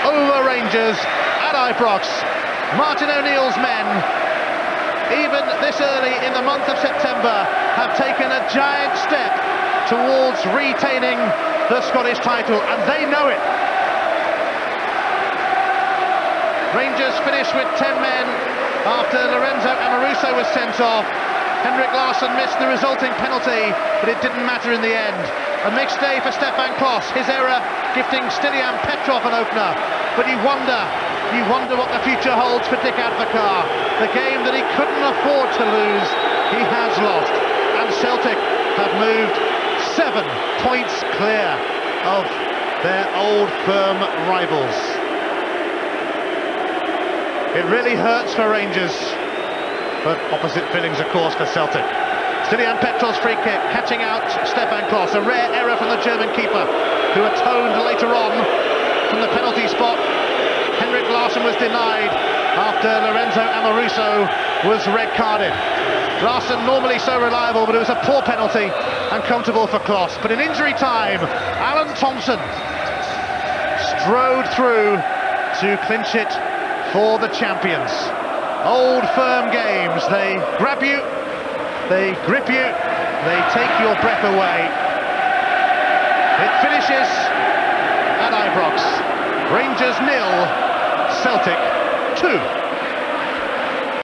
over Rangers at Ibrox. Martin O'Neill's men, even this early in the month of September, have taken a giant step towards retaining the Scottish title, and they know it. Rangers finished with 10 men after Lorenzo Amoruso was sent off. Henrik Larsson missed the resulting penalty, but it didn't matter in the end. A mixed day for Stefan Klos, his error gifting Stilian Petrov an opener. But you wonder what the future holds for Dick Advocaat. The game that he couldn't afford to lose, he has lost. And Celtic have moved 7 points clear of their old firm rivals. It really hurts for Rangers, but opposite feelings, of course, for Celtic. Stilian Petrov's free kick, catching out Stefan Klos. A rare error from the German keeper, who atoned later on from the penalty spot. Henrik Larsson was denied after Lorenzo Amoruso was red-carded. Larsson normally so reliable, but it was a poor penalty and comfortable for Klos. But in injury time, Alan Thompson strode through to clinch it for the champions. Old firm games, they grab you, they grip you, they take your breath away. It finishes at Ibrox. Rangers 0, Celtic 2.